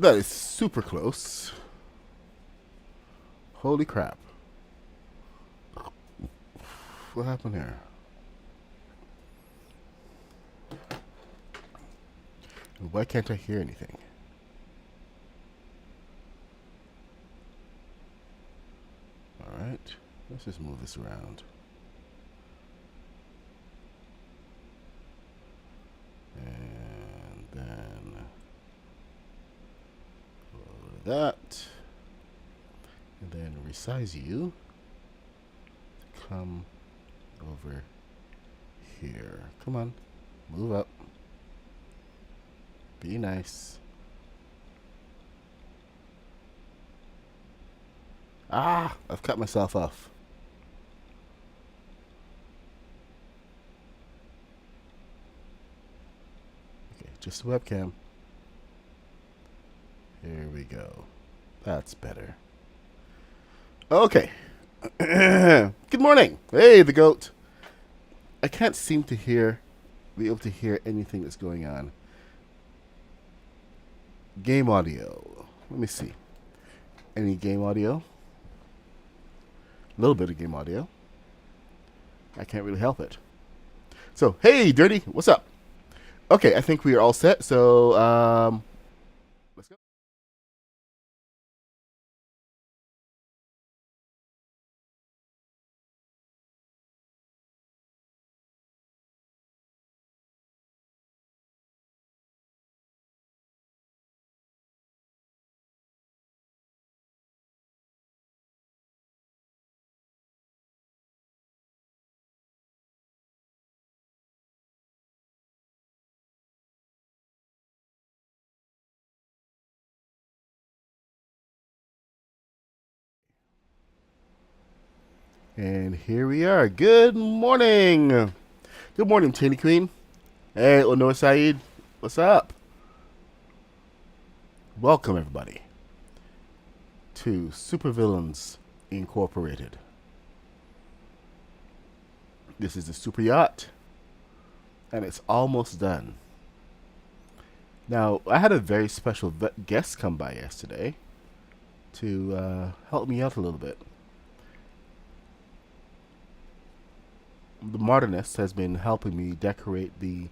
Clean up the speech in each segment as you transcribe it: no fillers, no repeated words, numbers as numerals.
That is super close. Holy crap. What happened here? Why can't I hear anything? Alright, let's just move this around. And then that. And then resize you. Come over here. Come on, move up. Be nice. Ah, I've cut myself off. Okay, just the webcam. Here we go. That's better. Okay. Good morning. Hey, the goat. I can't seem to be able to hear anything that's going on. Game audio. Let me see. Any game audio? A little bit of game audio. I can't really help it. So, hey, Dirty, what's up? Okay, I think we are all set. So, let's go. And here we are. Good morning. Good morning, Tinny Queen. Hey, Lenore Saeed. What's up? Welcome, everybody, to Supervillains Incorporated. This is the Super Yacht, and it's almost done. Now, I had a very special guest come by yesterday to help me out a little bit. The modernist has been helping me decorate the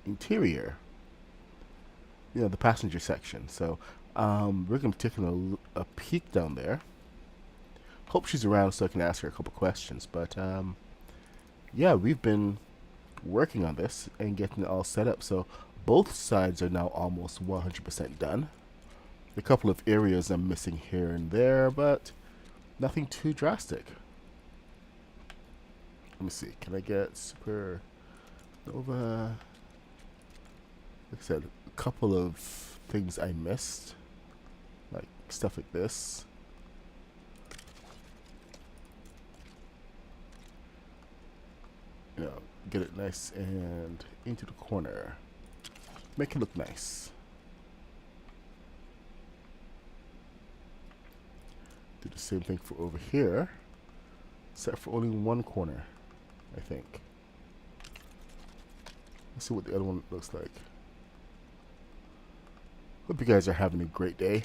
interior, the passenger section. So we're going to be taking a peek down there. Hope she's around so I can ask her a couple questions. But yeah, we've been working on this and getting it all set up. So both sides are now almost 100% done. A couple of areas I'm missing here and there, but nothing too drastic. Let me see. Can I get Supernova? Like I said, a couple of things I missed, like stuff like this. Get it nice and into the corner. Make it look nice. Do the same thing for over here, except for only one corner, I think. Let's see what the other one looks like. Hope you guys are having a great day.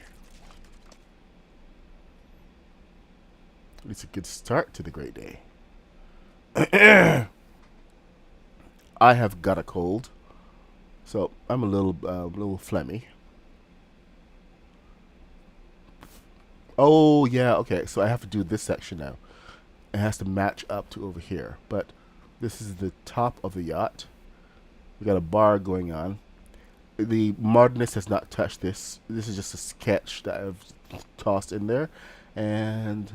It's a good start to the great day. I have got a cold, so I'm a little phlegmy. Oh yeah, okay. So I have to do this section now. It has to match up to over here, but this is the top of the yacht. We got a bar going on. The modernist has not touched this. This is just a sketch that I've tossed in there. And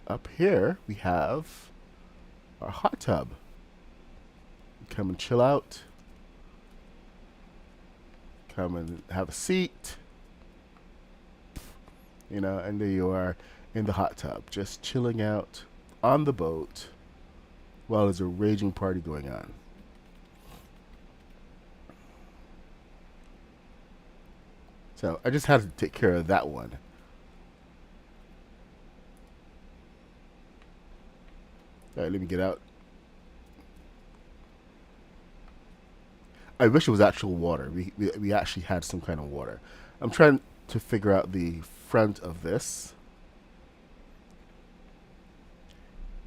up here we have our hot tub. Come and chill out. Come and have a seat. And there you are in the hot tub, just chilling out on the boat while there's a raging party going on. So I just had to take care of that one. All right, let me get out. I wish it was actual water. We actually had some kind of water. I'm trying to figure out the front of this.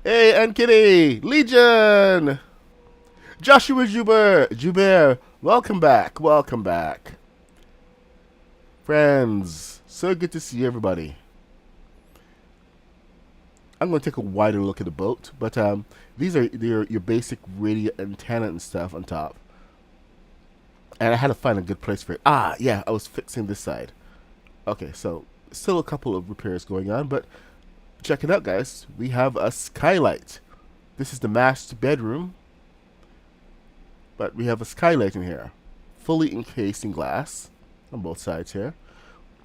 Hey, and Kitty, Legion, Joshua Juber, welcome back, welcome back, friends. So good to see everybody. I'm going to take a wider look at the boat, but these are your basic radio antenna and stuff on top. And I had to find a good place for it. Ah, yeah, I was fixing this side. Okay, so still a couple of repairs going on, but check it out, guys. We have a skylight. This is the master bedroom, but we have a skylight in here, fully encased in glass on both sides here.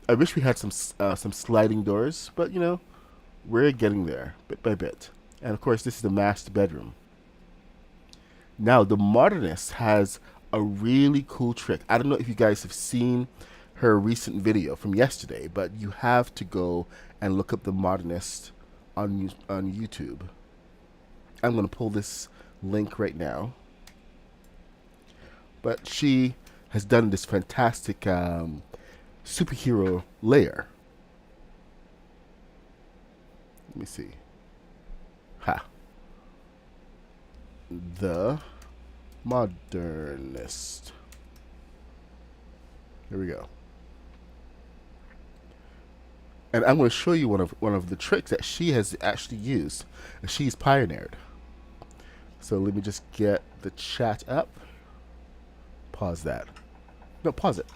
I wish we had some sliding doors, but you know, we're getting there bit by bit. And of course, this is the master bedroom. Now, the modernist has a really cool trick. I don't know if you guys have seen her recent video from yesterday, but you have to go and look up the modernist on YouTube. I'm going to pull this link right now. But she has done this fantastic superhero layer. Let me see. Ha. The modernist. Here we go. And I'm going to show you one of the tricks that she has actually used, and she's pioneered. So let me just get the chat up. Pause that. No, pause it.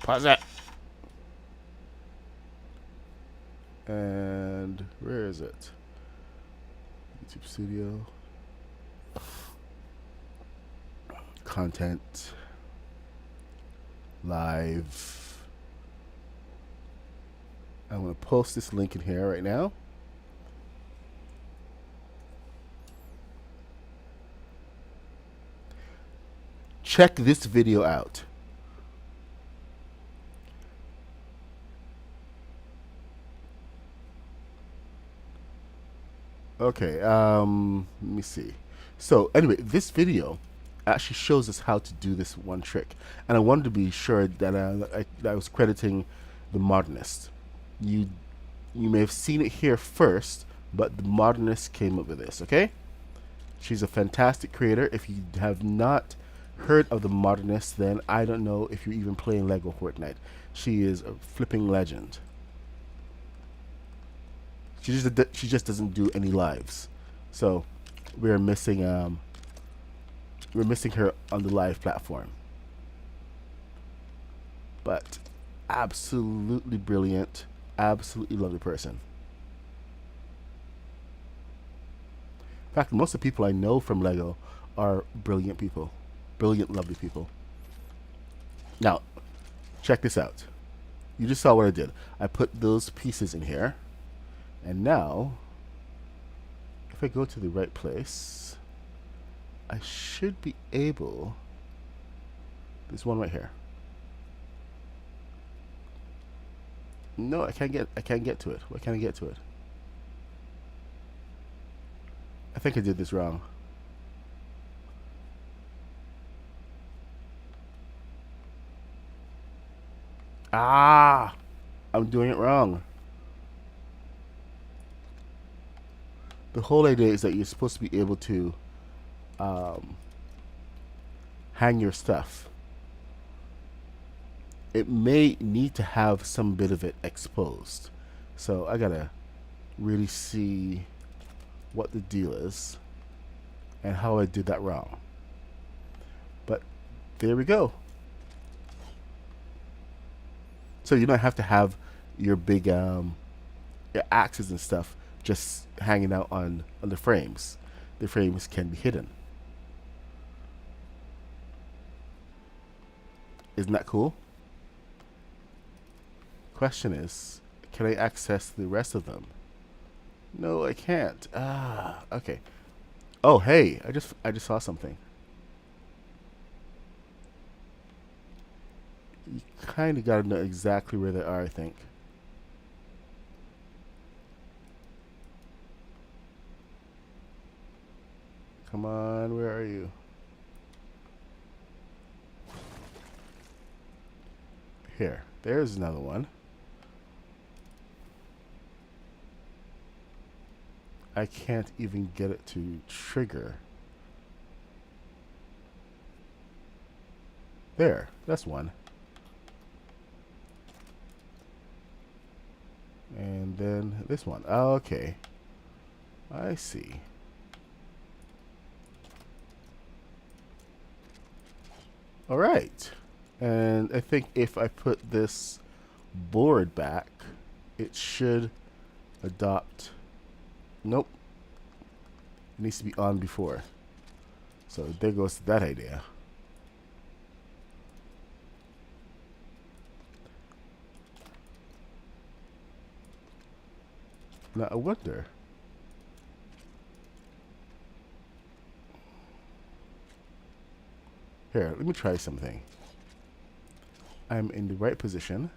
Pause it. And where is it? YouTube Studio. Content. Live. I'm going to post this link in here right now. Check this video out. Okay, let me see. So anyway, this video actually shows us how to do this one trick, and I wanted to be sure that I was crediting the modernist. You may have seen it here first, but the modernist came up with this. Okay, she's a fantastic creator. If you have not heard of the modernist, then I don't know if you're even playing Lego Fortnite. She is a flipping legend. She just doesn't do any lives, so we're missing her on the live platform. But absolutely brilliant, absolutely lovely person. In fact, most of the people I know from Lego are brilliant people, brilliant, lovely people. Now, check this out. You just saw what I did. I put those pieces in here. And now, if I go to the right place, I should be able. There's one right here. No, I can't get to it. Why can't I get to it? I think I did this wrong. Ah, I'm doing it wrong. The whole idea is that you're supposed to be able to hang your stuff. It may need to have some bit of it exposed. So I gotta really see what the deal is and how I did that wrong. But there we go. So you don't have to have your big your axes and stuff just hanging out on the frames. The frames can be hidden. Isn't that cool? Question is, can I access the rest of them? No, I can't. Ah, okay. Oh, hey, I just saw something. You kind of got to know exactly where they are, I think. Come on, where are you? Here, There's another one. I can't even get it to trigger. There, that's one. And then this one. Oh, okay. I see. All right. And I think if I put this board back, it should adopt. Nope. It needs to be on before. So there goes that idea. Now I wonder. Here, let me try something. I'm in the right position.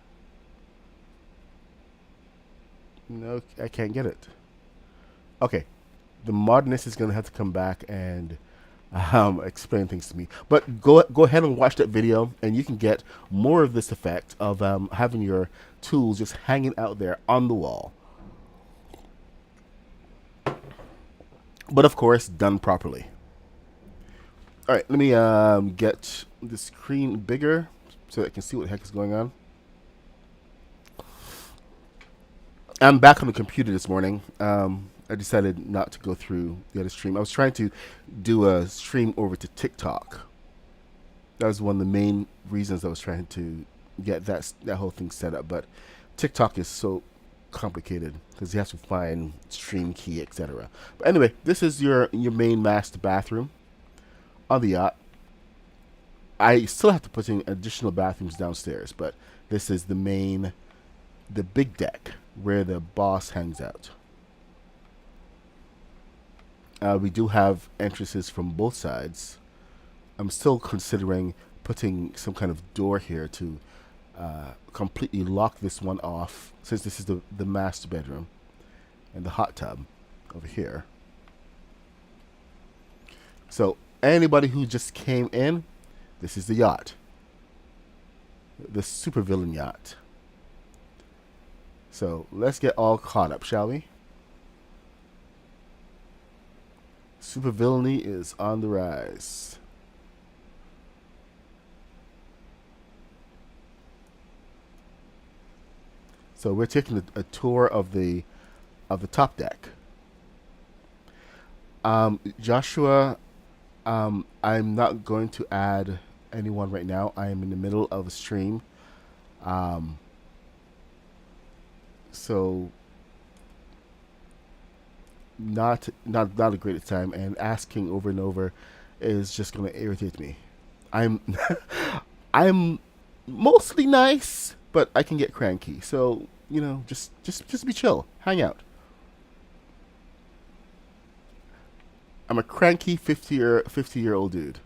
No, I can't get it. Okay, the modernist is gonna have to come back and explain things to me. But go ahead and watch that video, and you can get more of this effect of having your tools just hanging out there on the wall. But of course, done properly. All right, let me get the screen bigger so I can see what the heck is going on. I'm back on the computer this morning. I decided not to go through the other stream. I was trying to do a stream over to TikTok. That was one of the main reasons I was trying to get that whole thing set up. But TikTok is so complicated because you have to find stream key, etc. But anyway, this is your main master bathroom on the yacht. I still have to put in additional bathrooms downstairs, but this is the big deck where the boss hangs out. We do have entrances from both sides. I'm still considering putting some kind of door here to completely lock this one off, since this is the master bedroom and the hot tub over here. So anybody who just came in, this is the yacht, the Supervillain yacht. So let's get all caught up, shall we? Supervillainy is on the rise. So we're taking a tour of the top deck. Joshua, I'm not going to add anyone right now. I am in the middle of a stream. So not a great time, and asking over and over is just going to irritate me. I'm I'm mostly nice, but I can get cranky. So, just be chill. Hang out. I'm a cranky 50-year-old dude.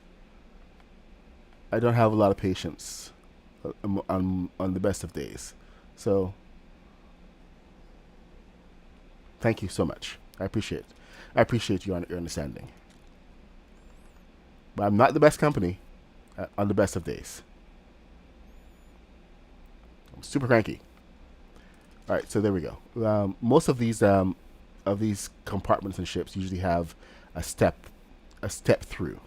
I don't have a lot of patience on the best of days. So, thank you so much. I appreciate your understanding. But I'm not the best company on the best of days. I'm super cranky. All right, so there we go. Most of these compartments and ships usually have a step through.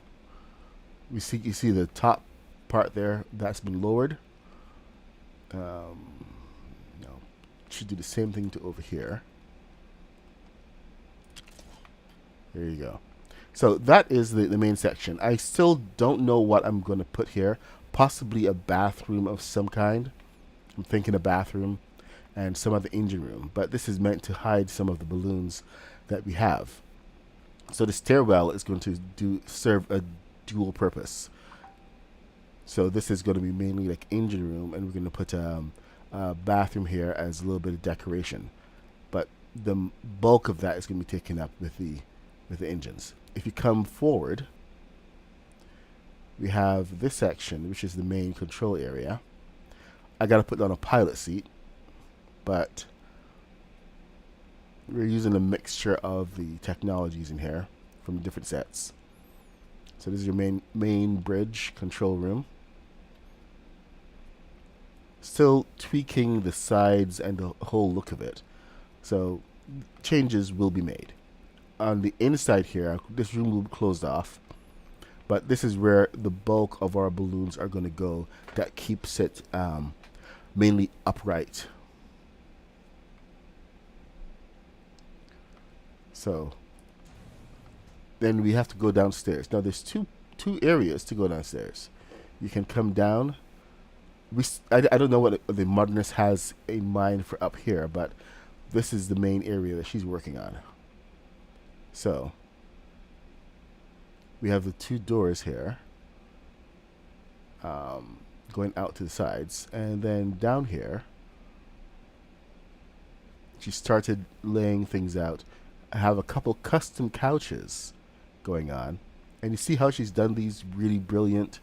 You see the top part there, that's been lowered. No, should do the same thing to over here. There you go. So that is the main section. I still don't know what I'm going to put here. Possibly a bathroom of some kind. I'm thinking a bathroom and some other engine room. But this is meant to hide some of the balloons that we have. So the stairwell is going to serve a dual purpose. So this is going to be mainly like engine room, and we're going to put a bathroom here as a little bit of decoration. But the bulk of that is going to be taken up with the engines. If you come forward, we have this section, which is the main control area. I got to put down a pilot seat, but we're using a mixture of the technologies in here from different sets. So this is your main bridge control room. still tweaking the sides and the whole look of it. So changes will be made. On the inside here, this room will be closed off, but this is where the bulk of our balloons are going to go. That keeps it mainly upright. So then we have to go downstairs. Now there's two areas to go downstairs. You can come down. I don't know what the modernist has in mind for up here, but this is the main area that she's working on. So we have the two doors here, going out to the sides, and then down here she started laying things out. I have a couple custom couches going on, and you see how she's done these really brilliant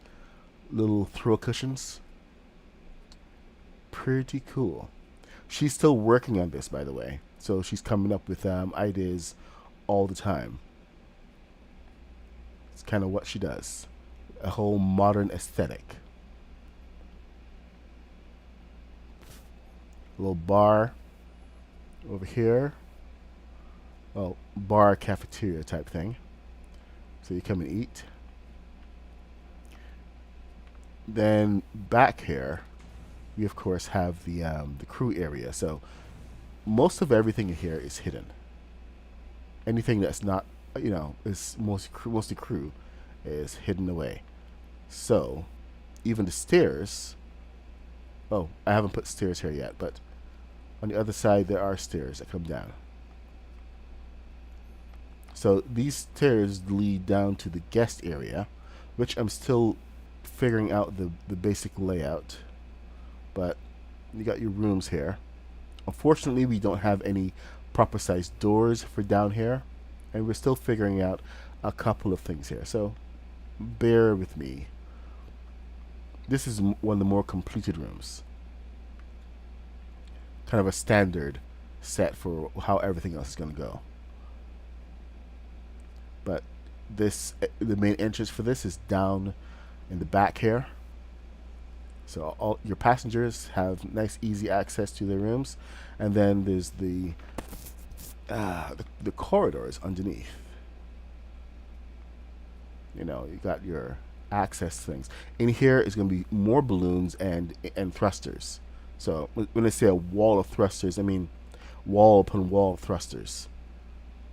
little throw cushions. Pretty cool. She's still working on this, by the way, so she's coming up with ideas all the time. It's kind of what she does. A whole modern aesthetic. A little bar over here. Oh, bar cafeteria type thing. So you come and eat. Then back here, we of course have the crew area. So most of everything in here is hidden. Anything that's not, is mostly crew is hidden away. So even the stairs. Oh, I haven't put stairs here yet, but on the other side there are stairs that come down. So these stairs lead down to the guest area, which I'm still figuring out the basic layout. But you got your rooms here. Unfortunately, we don't have any proper sized doors for down here, and we're still figuring out a couple of things here. So bear with me. This is one of the more completed rooms. Kind of a standard set for how everything else is going to go. But the main entrance for this is down in the back here. So all your passengers have nice, easy access to their rooms, and then there's the corridors underneath. You got your access things. In here is going to be more balloons and thrusters. So when I say a wall of thrusters, I mean wall upon wall thrusters,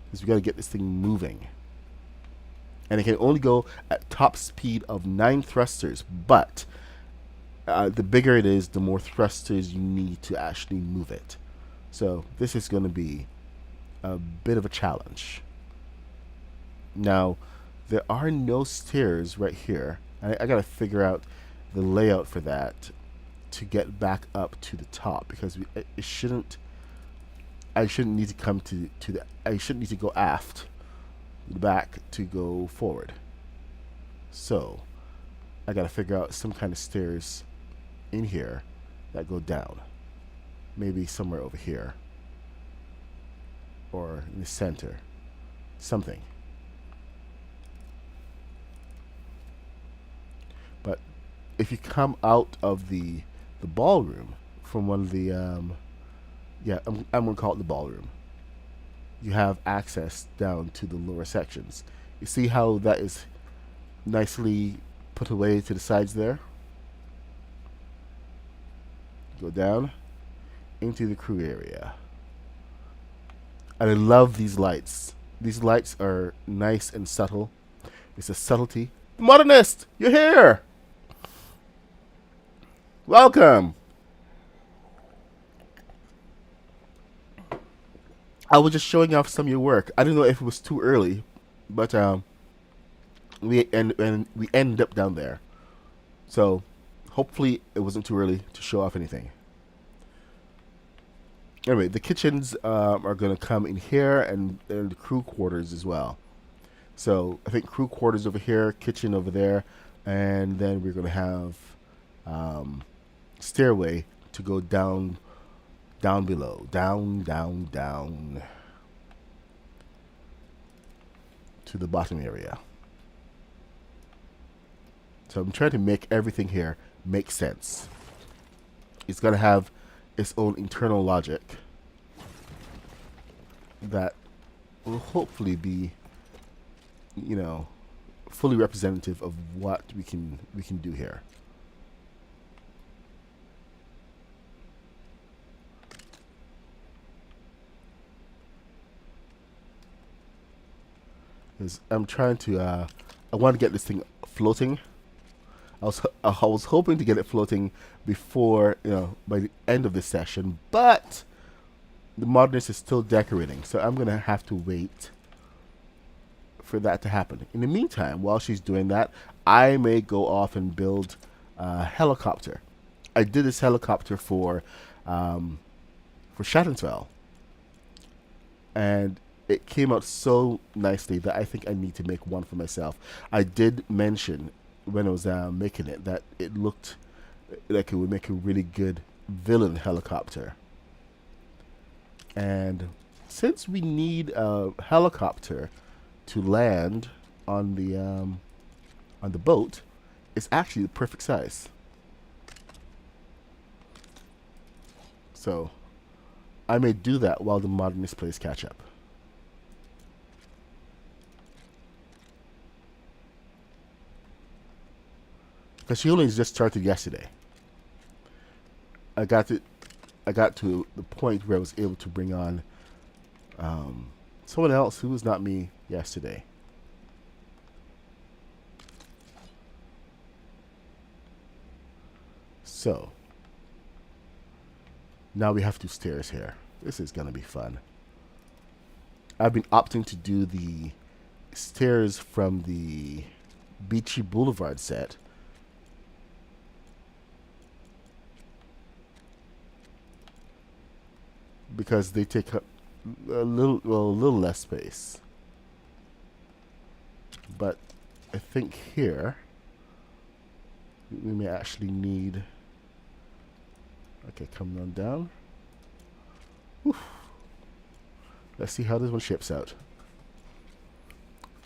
because we got to get this thing moving. And it can only go at top speed of 9 thrusters, but the bigger it is, the more thrusters you need to actually move it. So this is going to be a bit of a challenge. Now, there are no stairs right here. I got to figure out the layout for that to get back up to the top, because I shouldn't need to come to the. I shouldn't need to go aft, the back to go forward. So I got to figure out some kind of stairs in here that go down. Maybe somewhere over here, or in the center, something. But if you come out of the ballroom from one of the I'm gonna call it the ballroom, you have access down to the lower sections. You see how that is nicely put away to the sides there? Go down into the crew area. And I love these lights. These lights are nice and subtle. It's a subtlety. Modernist, you're here! Welcome! I was just showing off some of your work. I didn't know if it was too early, but we ended up down there. So hopefully it wasn't too early to show off anything. Anyway, the kitchens are going to come in here, and the crew quarters as well. So I think crew quarters over here, kitchen over there, and then we're going to have stairway to go down below, down to the bottom area. So I'm trying to make everything here make sense. It's going to have its own internal logic that will hopefully be, you know, fully representative of what we can do here. Is I'm trying to I want to get this thing floating. I was hoping to get it floating before, by the end of this session, but the modernist is still decorating, so I'm gonna have to wait for that to happen. In the meantime, while she's doing that, I may go off and build a helicopter. I did this helicopter for Schadenfell, and it came out so nicely that I think I need to make one for myself. I did mention when I was making it that it looked like it would make a really good villain helicopter. And since we need a helicopter to land on the boat, it's actually the perfect size. So I may do that while the modernist plays catch up. Because she only just started yesterday. I got to the point where I was able to bring on someone else who was not me yesterday. So now we have 2 stairs here. This is gonna be fun. I've been opting to do the stairs from the Beachy Boulevard set, because they take up a little less space. But I think here we may actually need. Okay, coming on down. Whew. Let's see how this one ships out.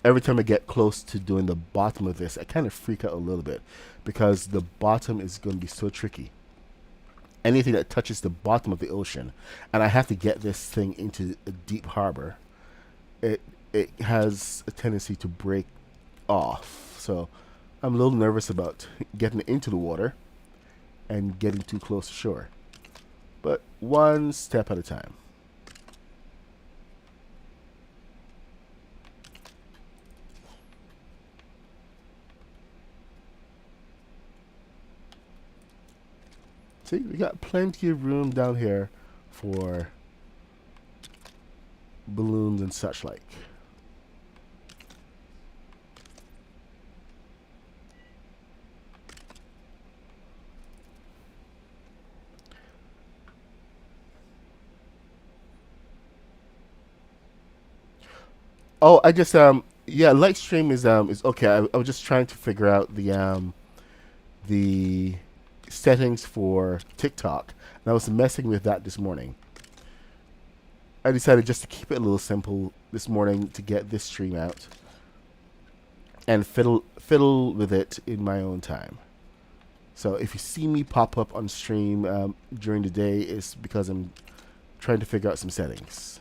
Every time I get close to doing the bottom of this, I kind of freak out a little bit, because the bottom is going to be so tricky. Anything that touches the bottom of the ocean, and I have to get this thing into a deep harbor, it has a tendency to break off. So I'm a little nervous about getting it into the water and getting too close to shore. But one step at a time. See, we got plenty of room down here for balloons and such like. Oh, I just yeah, light stream is okay. I was just trying to figure out the settings for TikTok, and I was messing with that this morning. I decided just to keep it a little simple this morning to get this stream out and fiddle with it in my own time. So if you see me pop up on stream during the day, it's because I'm trying to figure out some settings.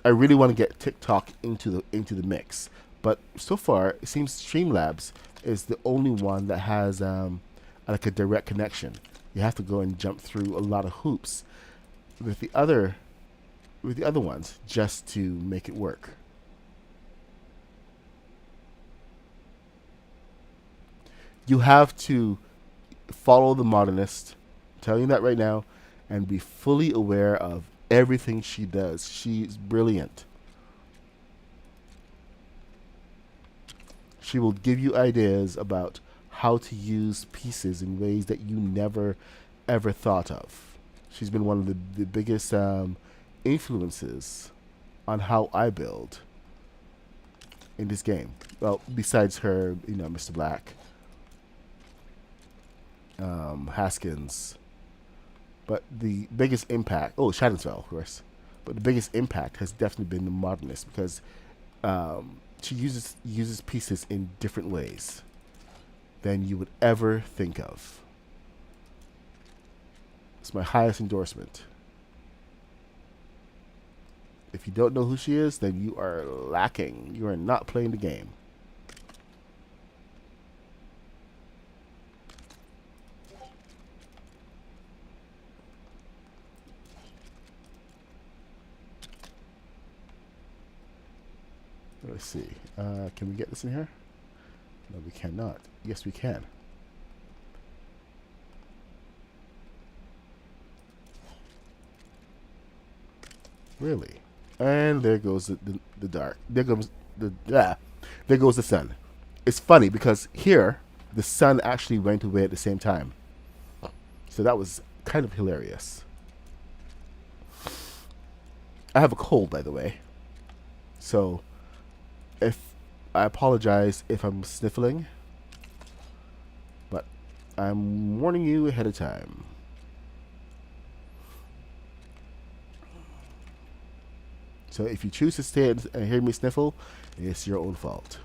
I really want to get TikTok into the mix, but so far it seems Streamlabs is the only one that has like a direct connection. You have to go and jump through a lot of hoops with the other ones just to make it work. You have to follow the modernist. I'm telling you that right now, and be fully aware of everything she does. She's brilliant. She will give you ideas about how to use pieces in ways that you never ever thought of. She's been one of the biggest influences on how I build in this game. Well, besides her, Mr. Black, Haskins. But the biggest impact, Schadenfell, of course. But the biggest impact has definitely been the modernist, because she uses pieces in different ways, than you would ever think of. It's my highest endorsement. If you don't know who she is, then you are lacking. You are not playing the game. Let's see. Can we get this in here? No, we cannot. Yes, we can. Really? And there goes the dark. There goes there goes the sun. It's funny because here the sun actually went away at the same time. So that was kind of hilarious. I have a cold, by the way. So if I apologize if I'm sniffling, but I'm warning you ahead of time. So if you choose to stay and hear me sniffle, it's your own fault.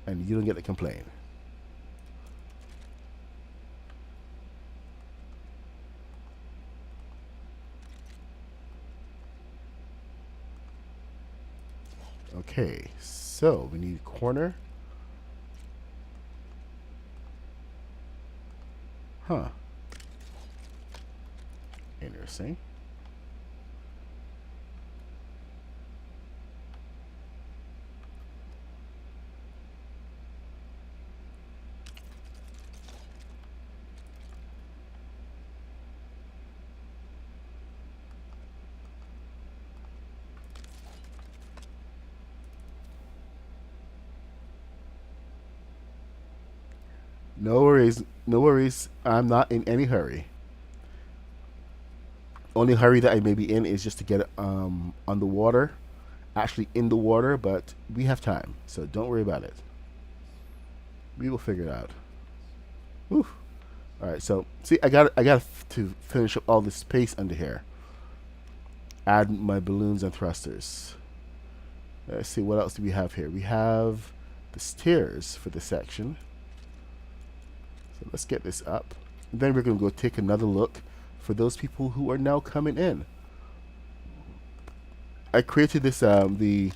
And you don't get to complain. Okay, so we need corner. Huh. Interesting. No worries, no worries. I'm not in any hurry. Only hurry that I may be in is just to get on the water, actually in the water. But we have time, so don't worry about it. We will figure it out. Whew. All right, so see, I got to finish up all this space under here. Add my balloons and thrusters. Let's see, what else do we have here? We have the stairs for this section. So let's get this up. And then we're going to go take another look for those people who are now coming in. I created this, the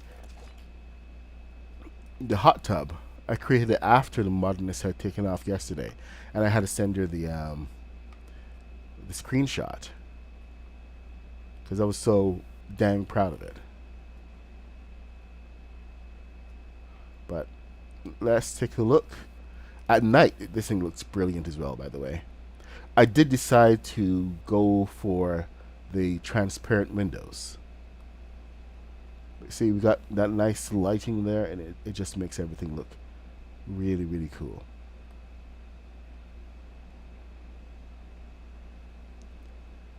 hot tub. I created it after the modernists had taken off yesterday. And I had to send her the screenshot. Because I was so dang proud of it. But let's take a look. At night, this thing looks brilliant as well, by the way. I did decide to go for the transparent windows. See, we got that nice lighting there, and it just makes everything look really, really cool.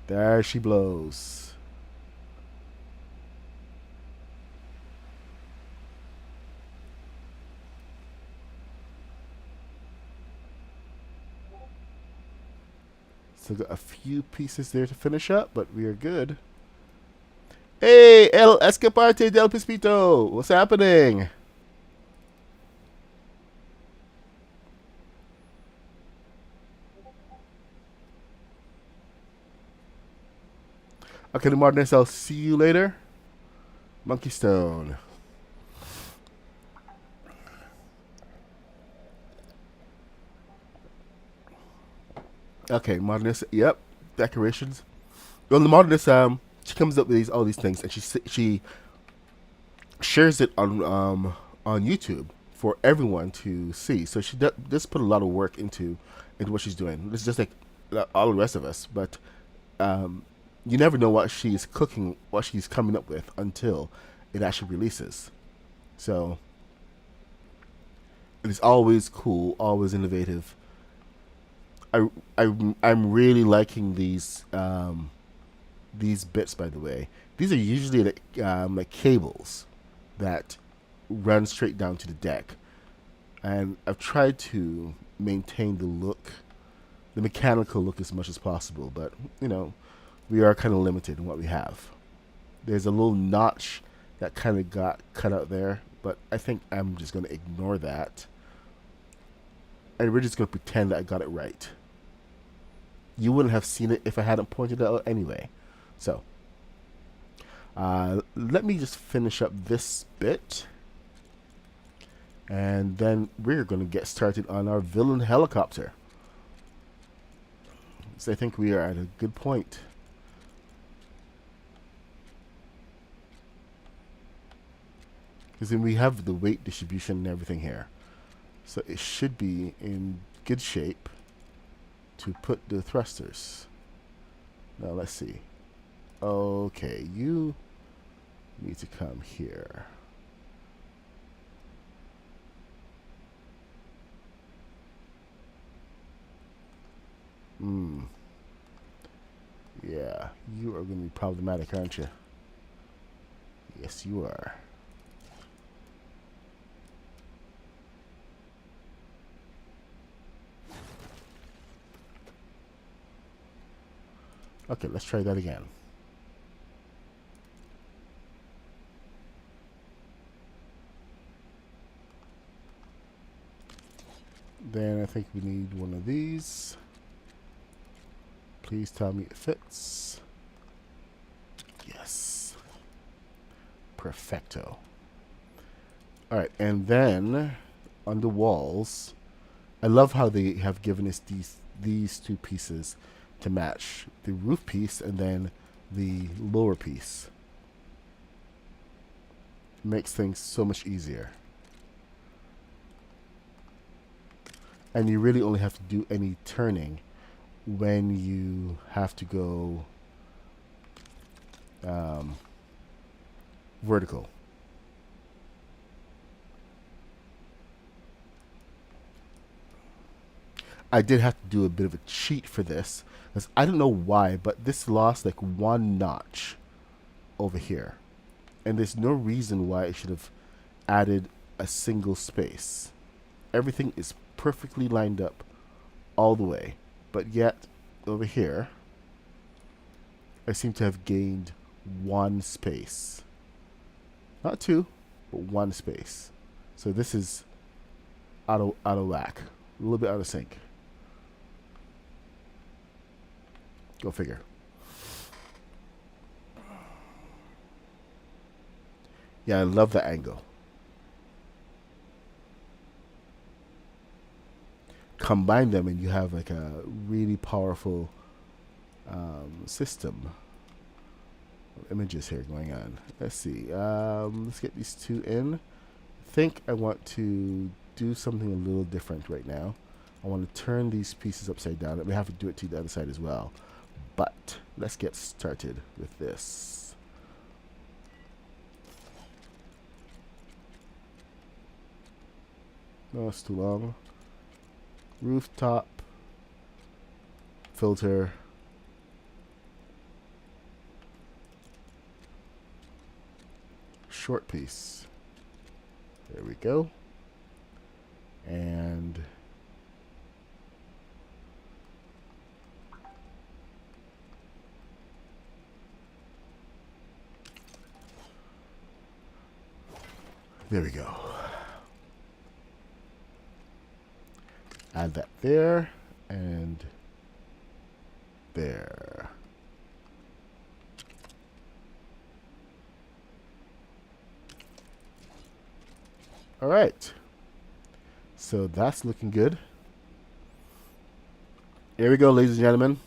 There she blows. Still got a few pieces there to finish up, but we are good. Hey, El Escaparte del Pispito! What's happening? Okay, the Martinez, I'll see you later. Monkey Stone. Okay, modernist. Yep, decorations. Well, the modernist, she comes up with all these things, and she shares it on YouTube for everyone to see. So she does put a lot of work into what she's doing. It's just like all the rest of us, but you never know what she's cooking, what she's coming up with until it actually releases. So it is always cool, always innovative. I'm really liking these bits, by the way. These are usually like cables that run straight down to the deck, and I've tried to maintain the look, the mechanical look, as much as possible. But you know, we are kind of limited in what we have. There's a little notch that kind of got cut out there, but I think I'm just going to ignore that. And we're just going to pretend that I got it right. You wouldn't have seen it if I hadn't pointed it out anyway. So, let me just finish up this bit. And then we're going to get started on our villain helicopter. So I think we are at a good point. Because then we have the weight distribution and everything here. So it should be in good shape to put the thrusters. Now let's see. Okay, you need to come here. Yeah, you are going to be problematic, aren't you? Yes, you are. Okay, let's try that again. Then I think we need one of these. Please tell me it fits. Yes. Perfecto. Alright, and then on the walls, I love how they have given us these two pieces to match. The roof piece and then the lower piece. Makes things so much easier. And you really only have to do any turning when you have to go vertical. I did have to do a bit of a cheat for this, because I don't know why, but this lost like one notch over here. And there's no reason why it should have added a single space. Everything is perfectly lined up all the way. But yet, over here, I seem to have gained one space. Not two, but one space. So this is out of whack. A little bit out of sync. Go figure. Yeah, I love the angle. Combine them and you have like a really powerful system of images here going on. Let's see. Let's get these two in. I think I want to do something a little different right now. I want to turn these pieces upside down. We have to do it to the other side as well. But let's get started with this. No, it's too long. Rooftop, filter, short piece. There we go. And there we go. Add that there and there. All right. So that's looking good. Here we go, ladies and gentlemen.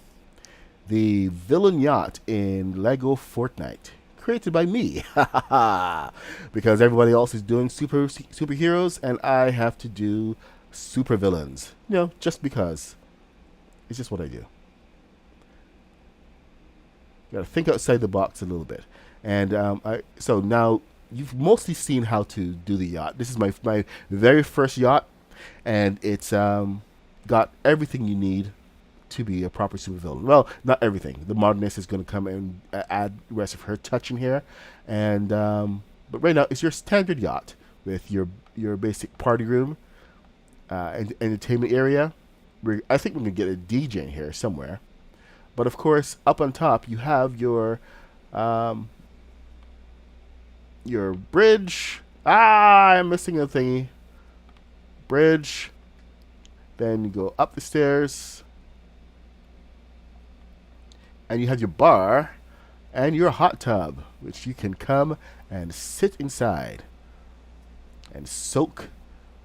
The villain yacht in Lego Fortnite. Created by me. Because everybody else is doing superheroes and I have to do supervillains. You know, just because. It's just what I do. You gotta think outside the box a little bit. And so now you've mostly seen how to do the yacht. This is my very first yacht, and it's got everything you need to be a proper supervillain. Well, not everything. The modernist is going to come and add the rest of her touch in here, and but right now it's your standard yacht with your basic party room, and entertainment area. I think we're going to get a DJ in here somewhere, but of course up on top you have your your bridge. Ah, I'm missing a thingy. Bridge. Then you go up the stairs. And you have your bar and your hot tub, which you can come and sit inside and soak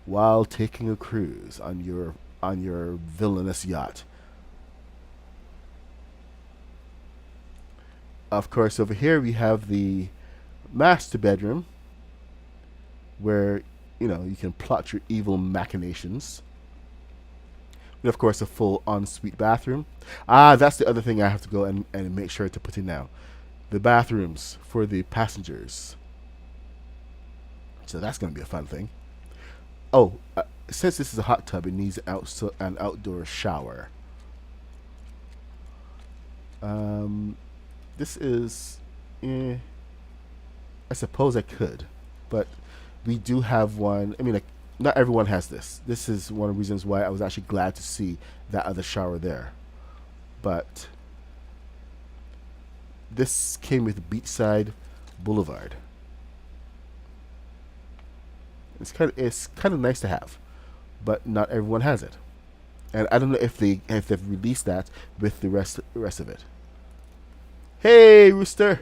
while taking a cruise on your villainous yacht. Of course, over here we have the master bedroom, where you can plot your evil machinations. And of course, a full ensuite bathroom. Ah, that's the other thing I have to go and make sure to put in now. The bathrooms for the passengers. So that's going to be a fun thing. Oh, since this is a hot tub, it needs an outdoor shower. This is, I suppose I could, but we do have one. I mean, like, not everyone has this. This is one of the reasons why I was actually glad to see that other shower there. But this came with Beachside Boulevard. It's kind of nice to have, but not everyone has it. And I don't know if they've released that with the rest of it. Hey, rooster!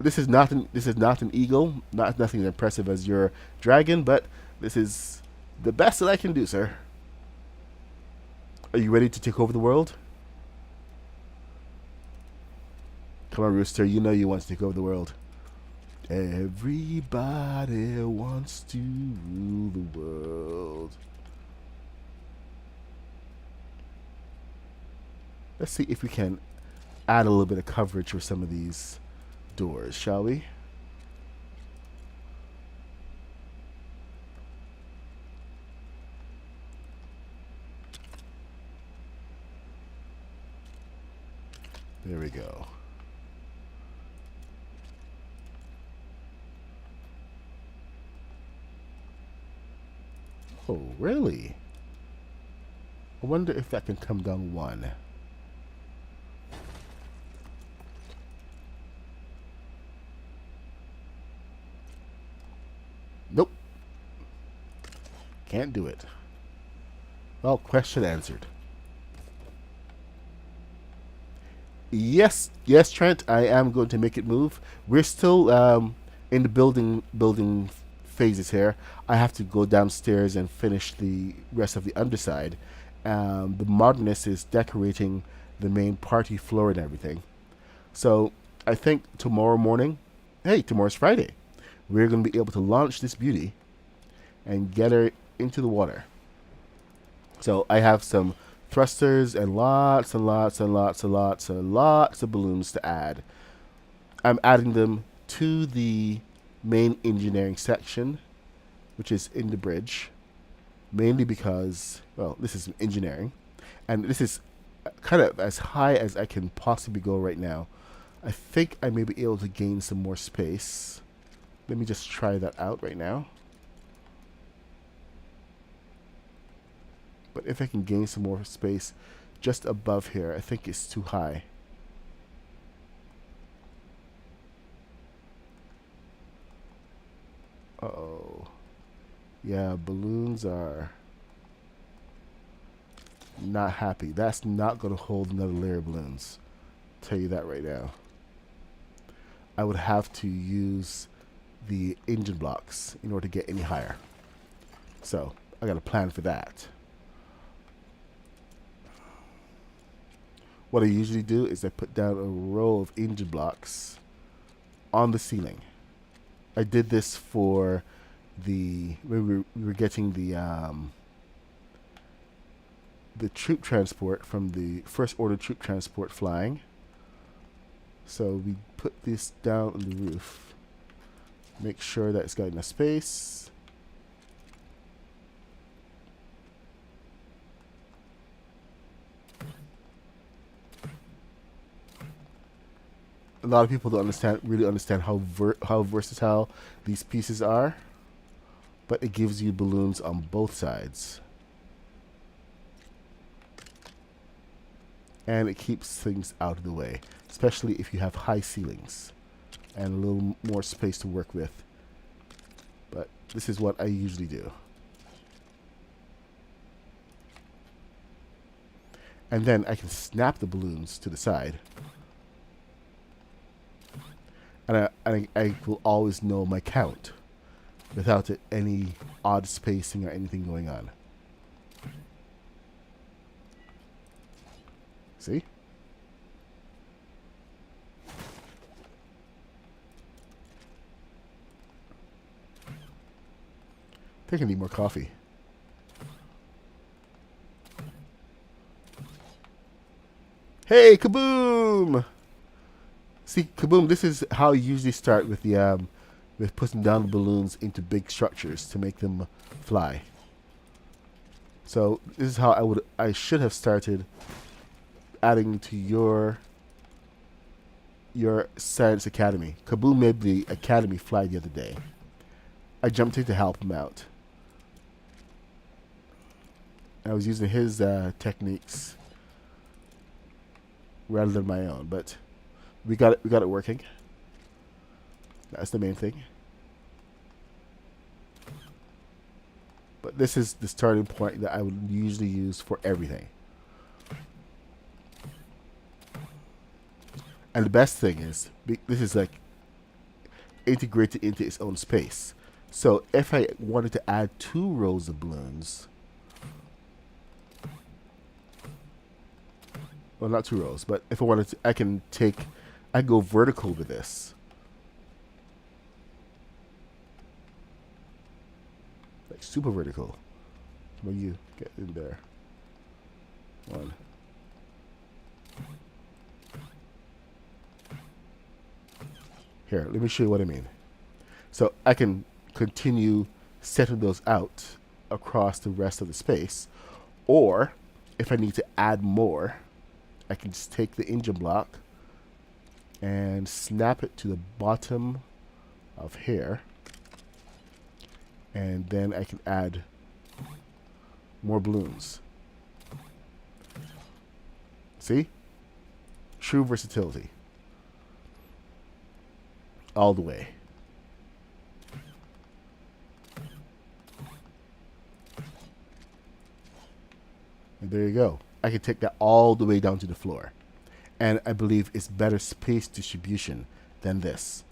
This is not an eagle, nothing as impressive as your dragon, but this is the best that I can do, sir. Are you ready to take over the world? Come on, rooster. You know you want to take over the world. Everybody wants to rule the world. Let's see if we can add a little bit of coverage for some of these doors, shall we? There we go. Oh, really? I wonder if that can come down one. Nope. Can't do it. Well, question answered. Yes, Trent, I am going to make it move. We're still in the building phases here. I have to go downstairs and finish the rest of the underside. The modernist is decorating the main party floor and everything. So I think tomorrow morning, hey, tomorrow's Friday, we're going to be able to launch this beauty and get her into the water. So I have some thrusters and lots and lots and lots and lots and lots of balloons to add. I'm adding them to the main engineering section, which is in the bridge, mainly because, well, this is engineering, and this is kind of as high as I can possibly go right now. I think I may be able to gain some more space. Let me just try that out right now. But if I can gain some more space just above here, I think it's too high. Uh-oh. Yeah, balloons are not happy. That's not going to hold another layer of balloons. I'll tell you that right now. I would have to use the engine blocks in order to get any higher. So I got a plan for that. What I usually do is I put down a row of engine blocks on the ceiling. I did this for when we were getting the troop transport from the first order troop transport flying. So we put this down on the roof. Make sure that it's got enough space. A lot of people don't really understand how versatile these pieces are, but it gives you balloons on both sides, and it keeps things out of the way, especially if you have high ceilings. and a little more space to work with. But this is what I usually do. And then I can snap the balloons to the side. And I will always know my count without any odd spacing or anything going on. See? I think I need more coffee. Hey, kaboom! See, kaboom, this is how you usually start with the with putting down the balloons into big structures to make them fly. So this is how I should have started adding to your science academy. Kaboom made the academy fly the other day. I jumped in to help him out. I was using his techniques rather than my own, but we got it working. That's the main thing. But this is the starting point that I would usually use for everything. And the best thing is, this is like integrated into its own space. So if I wanted to add 2 rows of balloons, well, not 2 rows, but if I wanted to, I go vertical with this. Like super vertical. Come on, you get in there. 1. Here, let me show you what I mean. So I can continue setting those out across the rest of the space. Or if I need to add more, I can just take the engine block and snap it to the bottom of here. And then I can add more balloons. See? True versatility. All the way. And there you go. I can take that all the way down to the floor. And I believe it's better space distribution than this.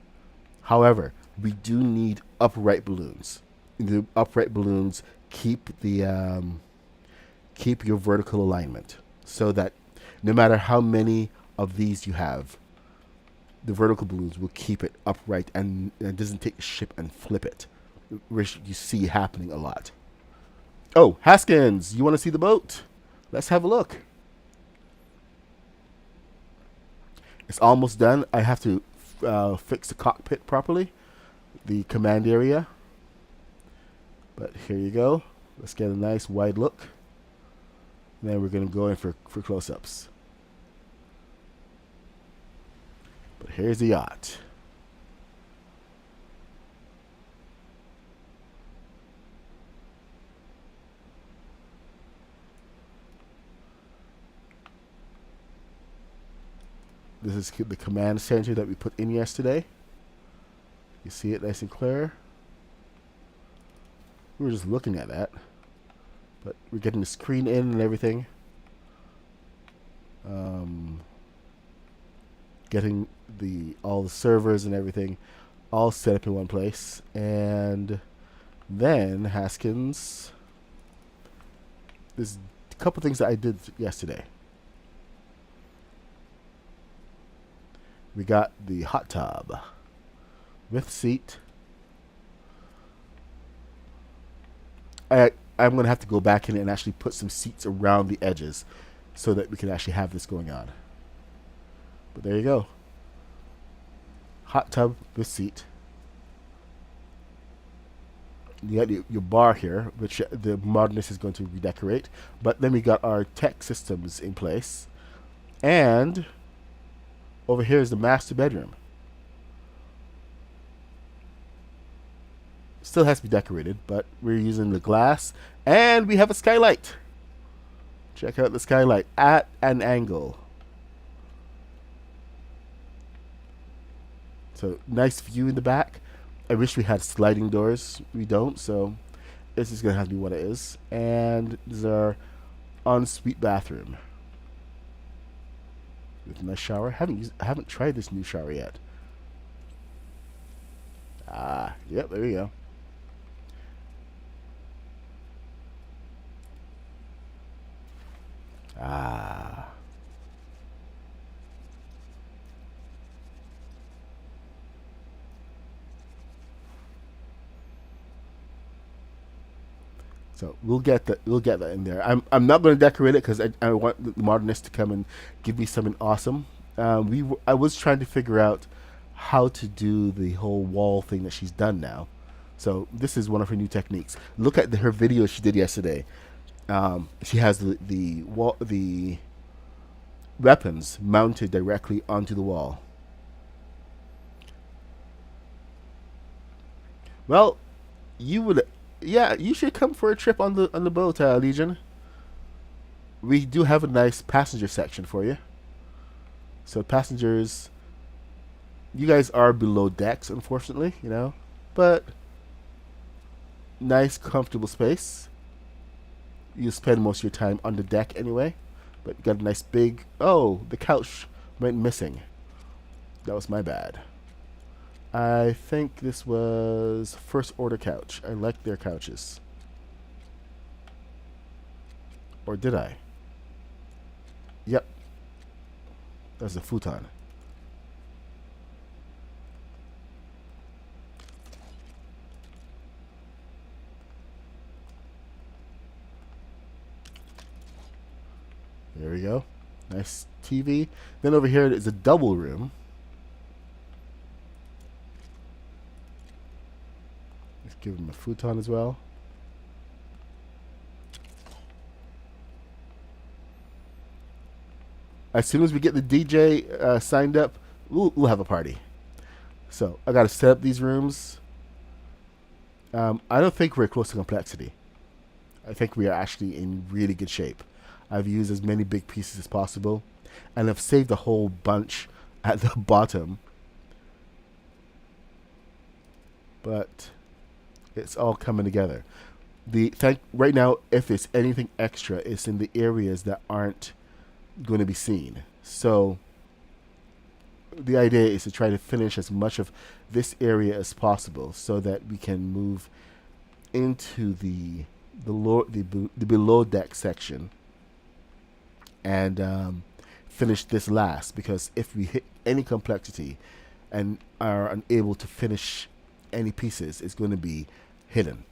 However, we do need upright balloons. The upright balloons keep the keep your vertical alignment, so that no matter how many of these you have, the vertical balloons will keep it upright and it doesn't take the ship and flip it, which you see happening a lot. Oh, Haskins, you want to see the boat? Let's have a look. It's almost done. I have to fix the cockpit properly, the command area. But here you go. Let's get a nice wide look. And then we're going to go in for close-ups. But here's the yacht. This is the command center that we put in yesterday. You see it nice and clear. We were just looking at that. But we're getting the screen in and everything. Getting all the servers and everything all set up in one place. And then, Haskins, there's a couple things that I did yesterday. We got the hot tub with seat. I'm going to have to go back in and actually put some seats around the edges so that we can actually have this going on. But there you go. Hot tub with seat. You got your bar here, which the modernist is going to redecorate. But then we got our tech systems in place. And over here is the master bedroom. Still has to be decorated, but we're using the glass. And we have a skylight. Check out the skylight at an angle. So nice view in the back. I wish we had sliding doors. We don't, so this is gonna have to be what it is. And this is our ensuite bathroom with a nice shower. I haven't tried this new shower yet. Ah, yep, there we go. Ah. So we'll get that in there. I'm not going to decorate it because I want the modernists to come and give me something awesome. I was trying to figure out how to do the whole wall thing that she's done now. So this is one of her new techniques. Look at her video she did yesterday. She has the weapons mounted directly onto the wall. Well, you would, yeah, you should come for a trip on the boat, Legion. We do have a nice passenger section for you. So passengers, you guys are below decks, unfortunately, but nice, comfortable space. You spend most of your time on the deck anyway, but you got a nice big. Oh, the couch went missing. That was my bad. I think this was first order couch. I like their couches. Or did I? Yep. That's a futon. There we go. Nice TV. Then over here is a double room. Let's give him a futon as well. As soon as we get the DJ signed up, we'll have a party. So I got to set up these rooms. I don't think we're close to complexity. I think we are actually in really good shape. I've used as many big pieces as possible, and I've saved a whole bunch at the bottom. But it's all coming together. Right now, if there's anything extra, it's in the areas that aren't going to be seen. So the idea is to try to finish as much of this area as possible, so that we can move into the below deck section and finish this last. Because if we hit any complexity and are unable to finish any pieces, it's going to be hidden.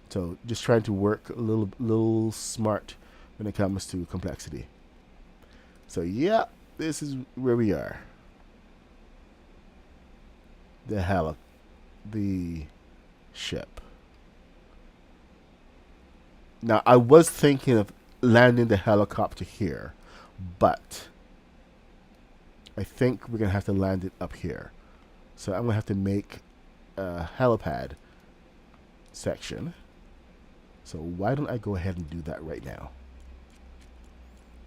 So just trying to work a little smart when it comes to complexity. So yeah, this is where we are. The ship. Now I was thinking of landing the helicopter here, but I think we're gonna have to land it up here. So I'm gonna have to make a helipad section. So why don't I go ahead and do that right now?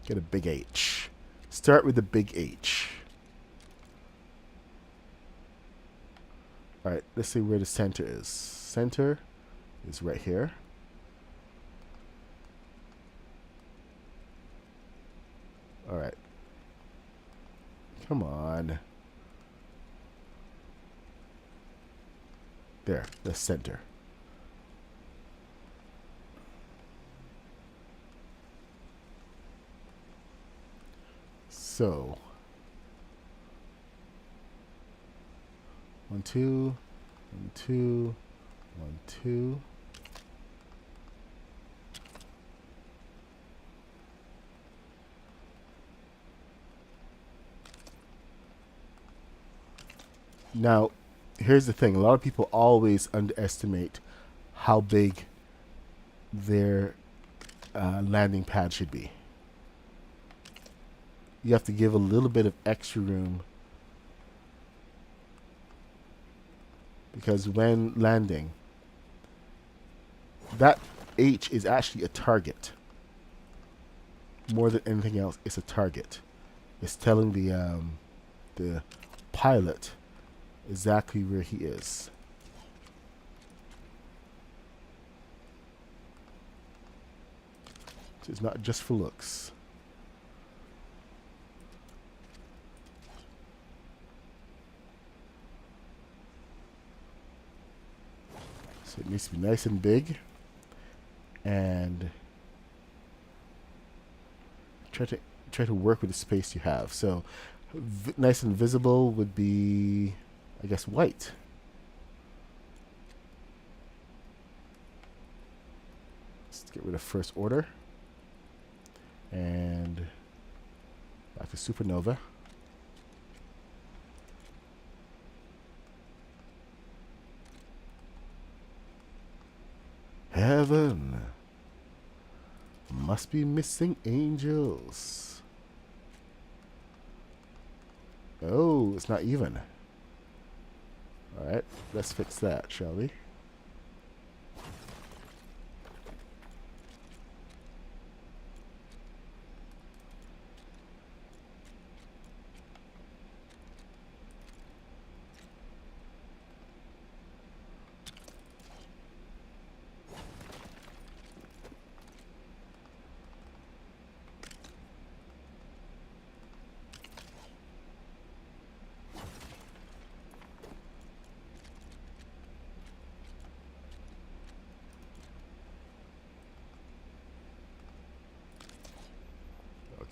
Get a big H. Start with the big H. Alright, let's see where the center is. Center is right here. Alright. Come on. There, the center. So 1, 2, 1, 2, 1, 2. Now, here's the thing. A lot of people always underestimate how big their landing pad should be. You have to give a little bit of extra room, because when landing, that H is actually a target. More than anything else, it's a target. It's telling the the pilot exactly where he is. So it's not just for looks. So it needs to be nice and big, and try to work with the space you have. So nice and visible would be, I guess, white. Let's get rid of first order and back to Supernova. Heaven must be missing angels. Oh, it's not even. Alright, let's fix that, shall we?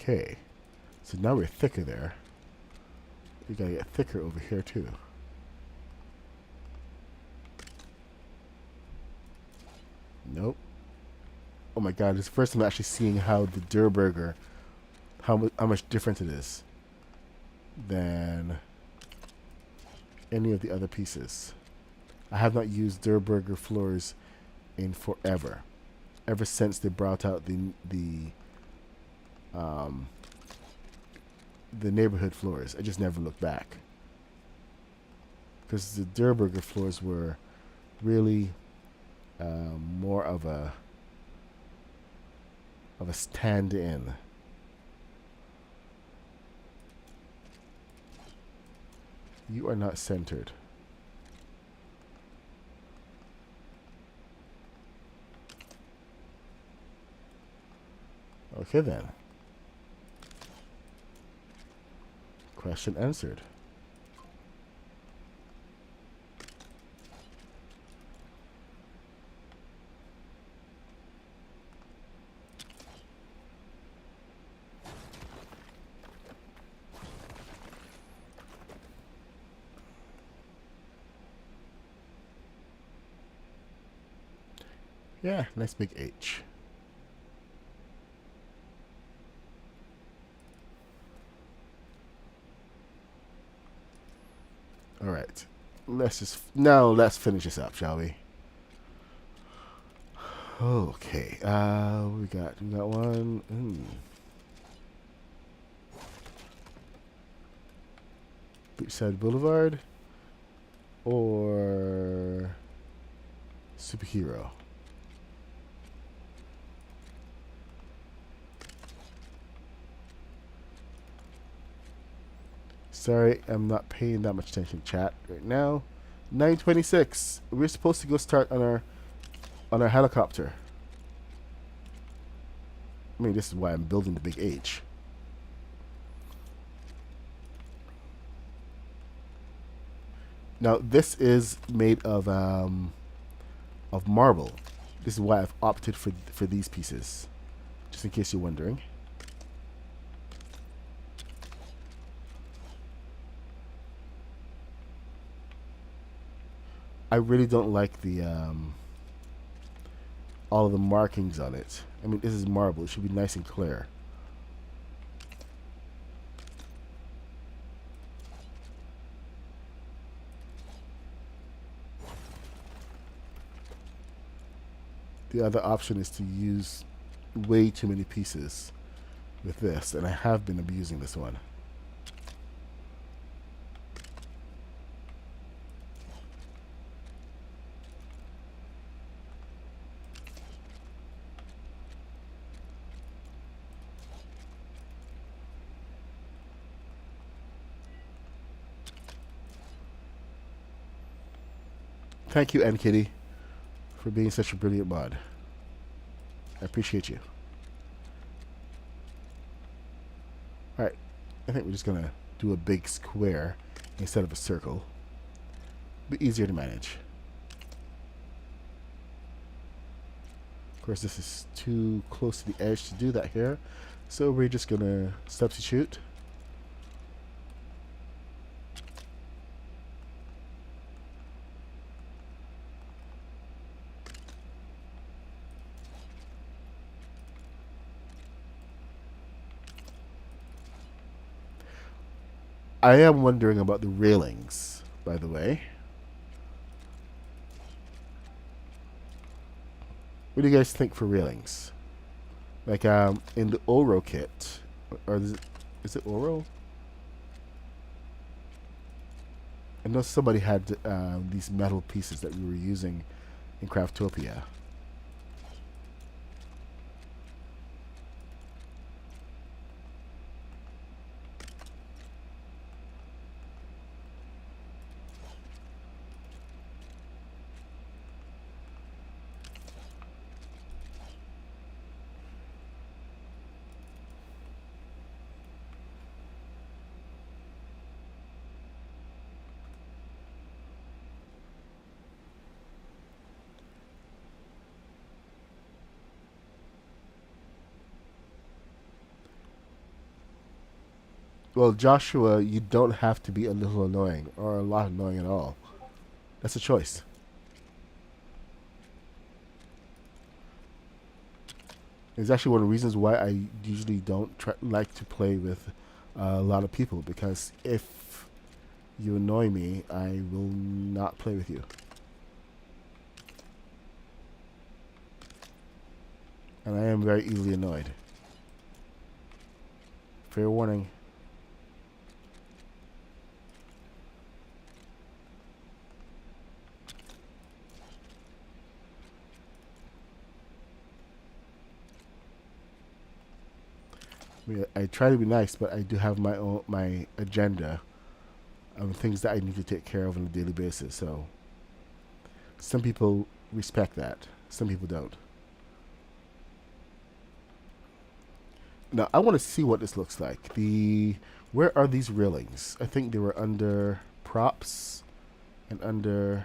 Okay, so now we're thicker there. We gotta get thicker over here too. Nope. Oh my god, this first time I'm actually seeing how the Durburger, how much different it is than any of the other pieces. I have not used Durburger floors in forever. Ever since they brought out the neighborhood floors. I just never looked back. Because the Durburger floors were really more of a stand-in. You are not centered. Okay then. Question answered. Yeah, nice big H. All right, let's finish this up, shall we? Okay, we got one. Beachside Boulevard or Superhero. Sorry, I'm not paying that much attention, chat, right now. 9:26. We're supposed to go start on our helicopter. I mean, this is why I'm building the big H. Now, this is made of marble. This is why I've opted for these pieces, just in case you're wondering. I really don't like the all of the markings on it. I mean, this is marble. It should be nice and clear. The other option is to use way too many pieces with this, and I have been abusing this one. Thank you, N Kitty, for being such a brilliant mod. I appreciate you. Alright, I think we're just gonna do a big square instead of a circle. Be easier to manage. Of course, this is too close to the edge to do that here, so we're just gonna substitute. I am wondering about the railings, by the way. What do you guys think for railings? Like in the Oro kit, or is it Oro? I know somebody had these metal pieces that we were using in Craftopia. Well, Joshua, you don't have to be a little annoying or a lot annoying at all. That's a choice. It's actually one of the reasons why I usually don't like to play with a lot of people, because if you annoy me, I will not play with you. And I am very easily annoyed. Fair warning. I try to be nice, but I do have my agenda of things that I need to take care of on a daily basis. So some people respect that, some people don't. Now I want to see what this looks like. Where are these railings? I think they were under props and under.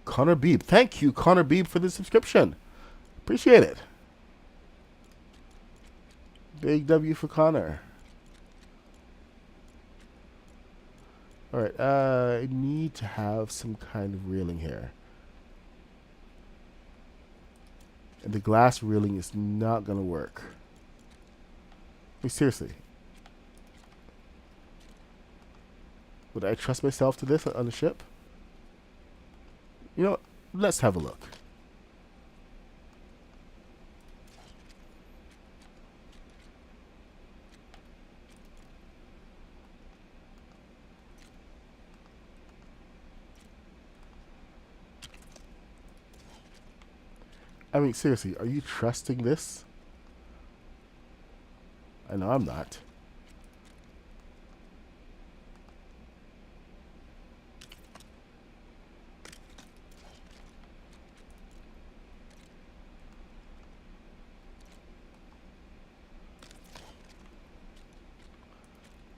Connor Beeb. Thank you, Connor Beeb, for the subscription. Appreciate it. Big W for Connor. Alright, I need to have some kind of railing here. And the glass railing is not going to work. I mean, seriously. Would I trust myself to this on the ship? You know, let's have a look. I mean, seriously, are you trusting this? I know I'm not.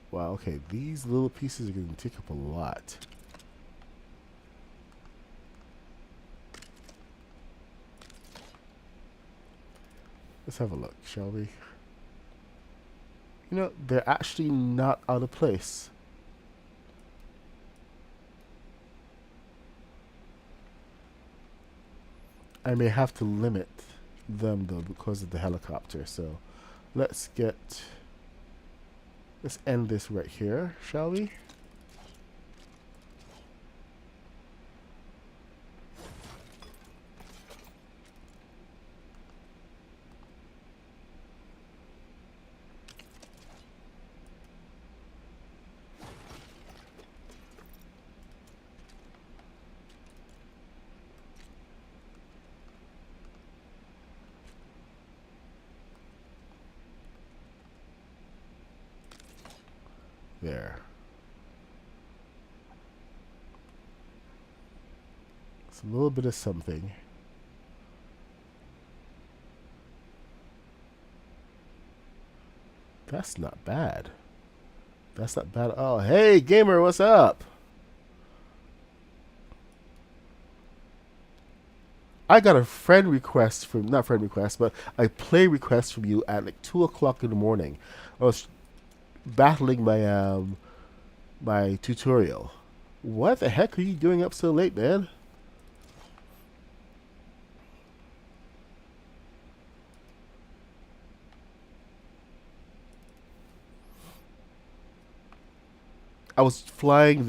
Wow, okay, these little pieces are going to take up a lot. Let's have a look, shall we? You know, they're actually not out of place. I may have to limit them though because of the helicopter. So let's end this right here, shall we? There. It's a little bit of something. That's not bad. That's not bad at all. Hey, gamer, what's up? I got a friend request from, not friend request, but a play request from you at like 2 o'clock in the morning. I was battling my tutorial. What the heck are you doing up so late, man? I was flying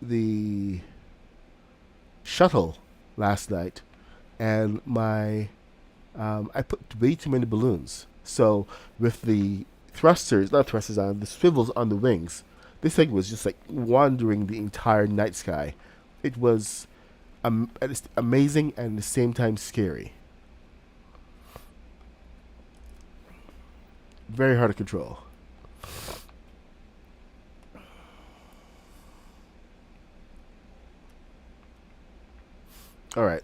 the shuttle last night, and my I put way too many balloons. So with the thrusters, not thrusters on the swivels on the wings, this thing was just like wandering the entire night sky. It was amazing and at the same time scary. Very hard to control. All right,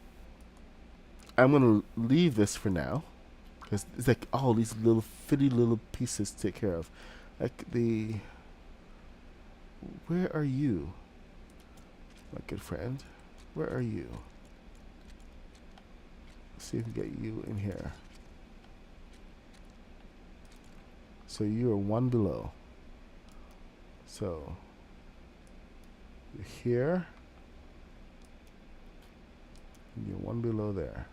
I'm gonna leave this for now because it's like all these little fitty little pieces to take care of. Like the, where are you, my good friend? Where are you? Let's see if we can get you in here. So you are one below. So you're here. And you're one below there.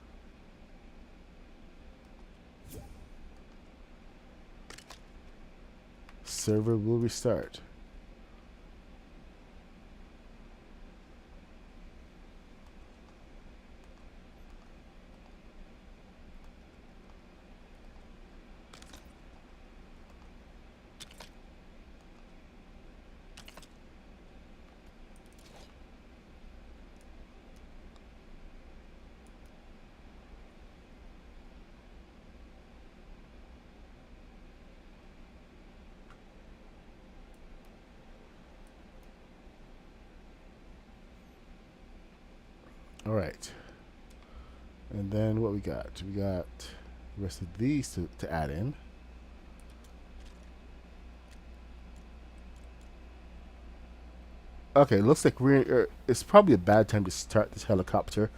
Server will restart. All right. And then what we got? We got the rest of these to add in. Okay, looks like it's probably a bad time to start this helicopter,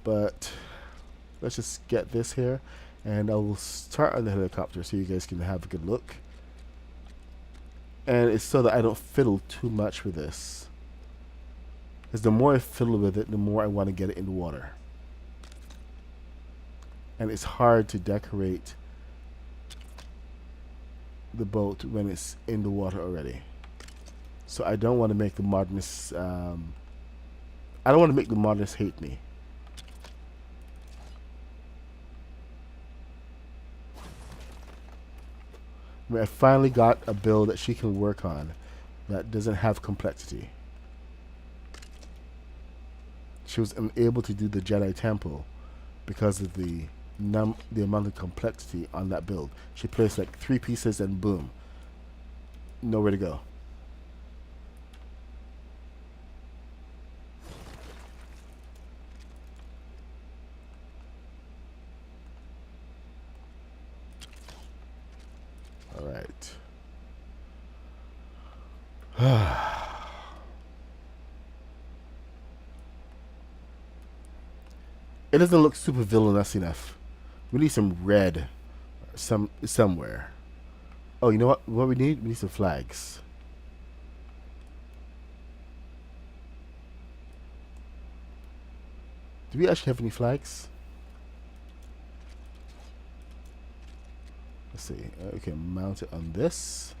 but let's just get this here, and I will start on the helicopter so you guys can have a good look. And it's so that I don't fiddle too much with this, because the more I fiddle with it, the more I want to get it in the water. And it's hard to decorate the boat when it's in the water already. So I don't want to make the modernists. I don't want to make the modernists hate me. I mean, I finally got a build that she can work on that doesn't have complexity. She was unable to do the Jedi Temple because of the amount of complexity on that build. She placed like 3 pieces and boom, nowhere to go. All right. It doesn't look super villainous enough. We need some red, somewhere. Oh, you know what? What we need? We need some flags. Do we actually have any flags? Let's see. We can mount it on this.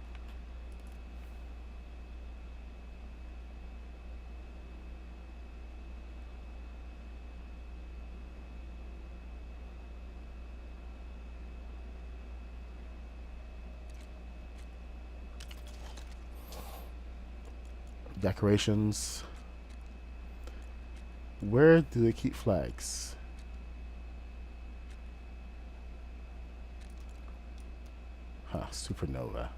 Decorations. Where do they keep flags? Huh, Supernova.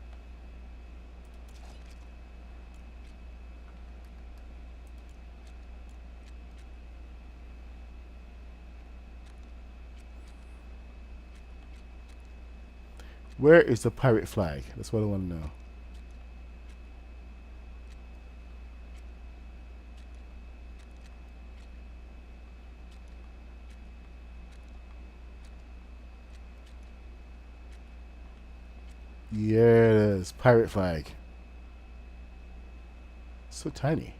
Where is the pirate flag? That's what I want to know. Yeah, it is. Pirate flag. So tiny.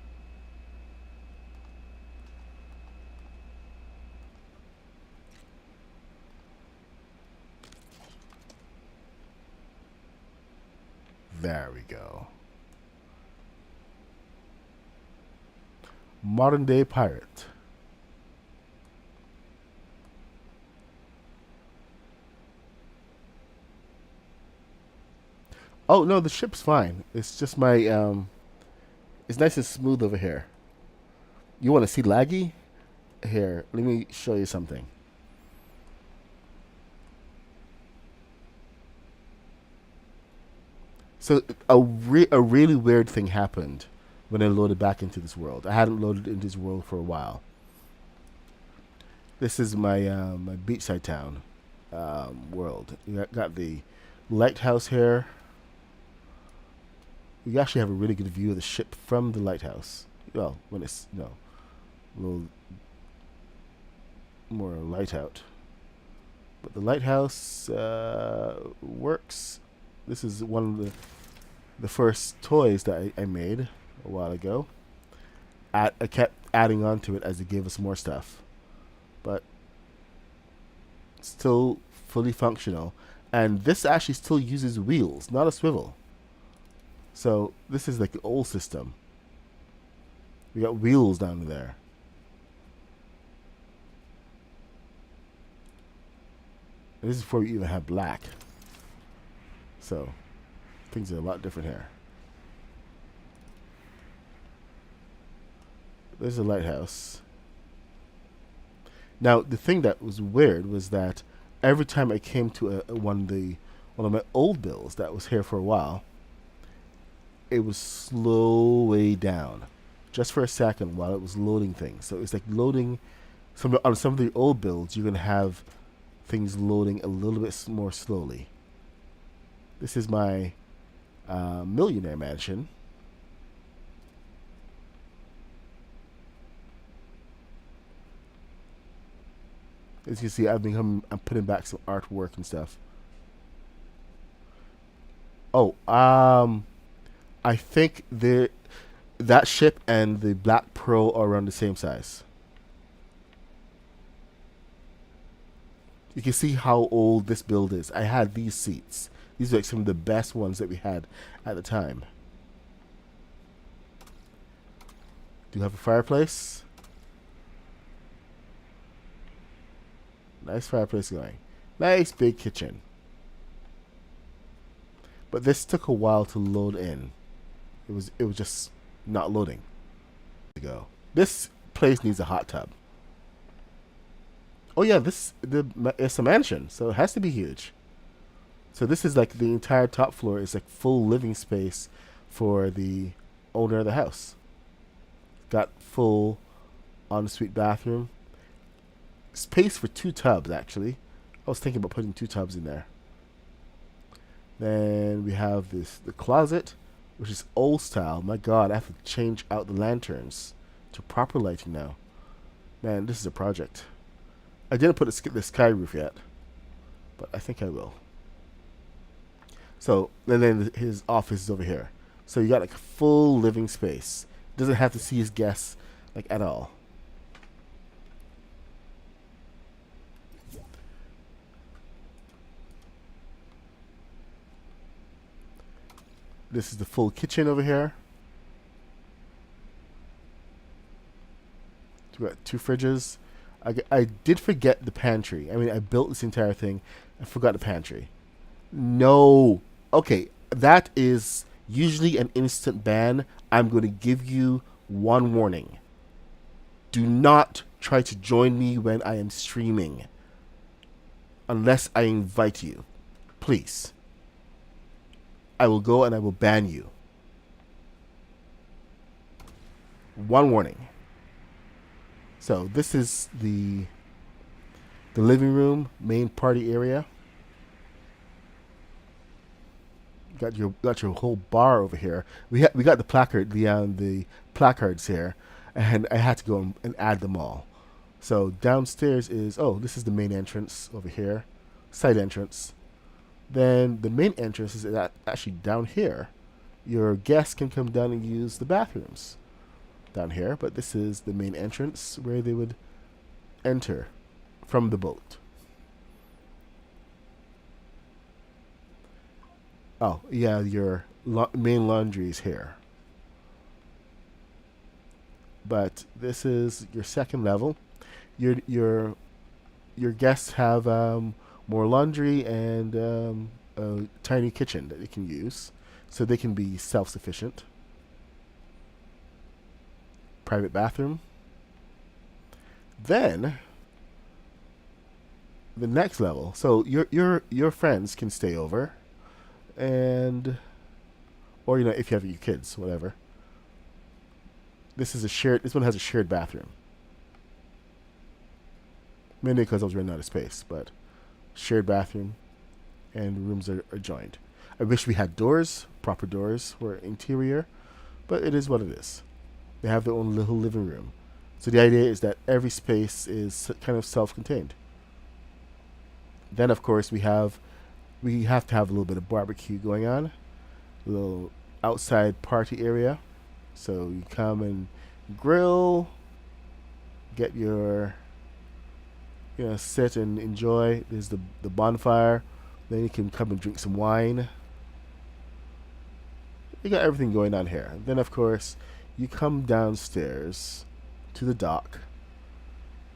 There we go. Modern day pirate. Oh no, the ship's fine. It's just my it's nice and smooth over here. You want to see laggy? Here, let me show you something. So a really weird thing happened when I loaded back into this world. I hadn't loaded into this world for a while. This is my beachside town world. You got the lighthouse here. You actually have a really good view of the ship from the lighthouse. Well, when it's a little more light out. But the lighthouse works. This is one of the first toys that I made a while ago. I kept adding on to it as they gave us more stuff, but still fully functional. And this actually still uses wheels, not a swivel. So this is like the old system. We got wheels down there. And this is before we even have black. So things are a lot different here. There's a lighthouse. Now the thing that was weird was that every time I came to one of my old builds that was here for a while, it would slow way down just for a second while it was loading things. So it's like loading on some of the old builds. You're gonna have things loading a little bit more slowly. This is my millionaire mansion. As you can see, I'm putting back some artwork and stuff. Oh, I think that ship and the Black Pearl are around the same size. You can see how old this build is. I had these seats. These are like some of the best ones that we had at the time. Do you have a fireplace? Nice fireplace going. Nice big kitchen. But this took a while to load in. It was just not loading. Go. This place needs a hot tub. Oh yeah, it's a mansion, so it has to be huge. So this is like the entire top floor is like full living space for the owner of the house. Got full ensuite bathroom. Space for 2 tubs actually. I was thinking about putting 2 tubs in there. Then we have the closet, which is old style. My God, I have to change out the lanterns to proper lighting now. Man, this is a project. I didn't put the sky roof yet, but I think I will. So, and then his office is over here. So you got like full living space. Doesn't have to see his guests like at all. This is the full kitchen over here. We got 2 fridges. I did forget the pantry. I mean, I built this entire thing. I forgot the pantry. No. Okay, that is usually an instant ban. I'm going to give you one warning. Do not try to join me when I am streaming. Unless I invite you. Please. I will go and I will ban you. One warning. So this is the living room, main party area. Got your whole bar over here. We got the placards here, and I had to go and add them all. So downstairs is, oh, this is the main entrance over here, side entrance. Then the main entrance is actually down here. Your guests can come down and use the bathrooms down here, but this is the main entrance where they would enter from the boat. Oh, yeah, your main laundry is here. But this is your second level. Your your your guests have more laundry and a tiny kitchen that they can use, so they can be self-sufficient. Private bathroom. Then the next level. So your friends can stay over, and or if you have your kids, whatever. This is a shared. This one has a shared bathroom. Mainly because I was running out of space, but shared bathroom, and rooms are joined. I wish we had doors, proper doors for interior, but it is what it is. They have their own little living room. So the idea is that every space is kind of self-contained. Then of course we have to have a little bit of barbecue going on, a little outside party area. So you come and grill, get your sit and enjoy. There's the bonfire. Then you can come and drink some wine. You got everything going on here. Then of course you come downstairs to the dock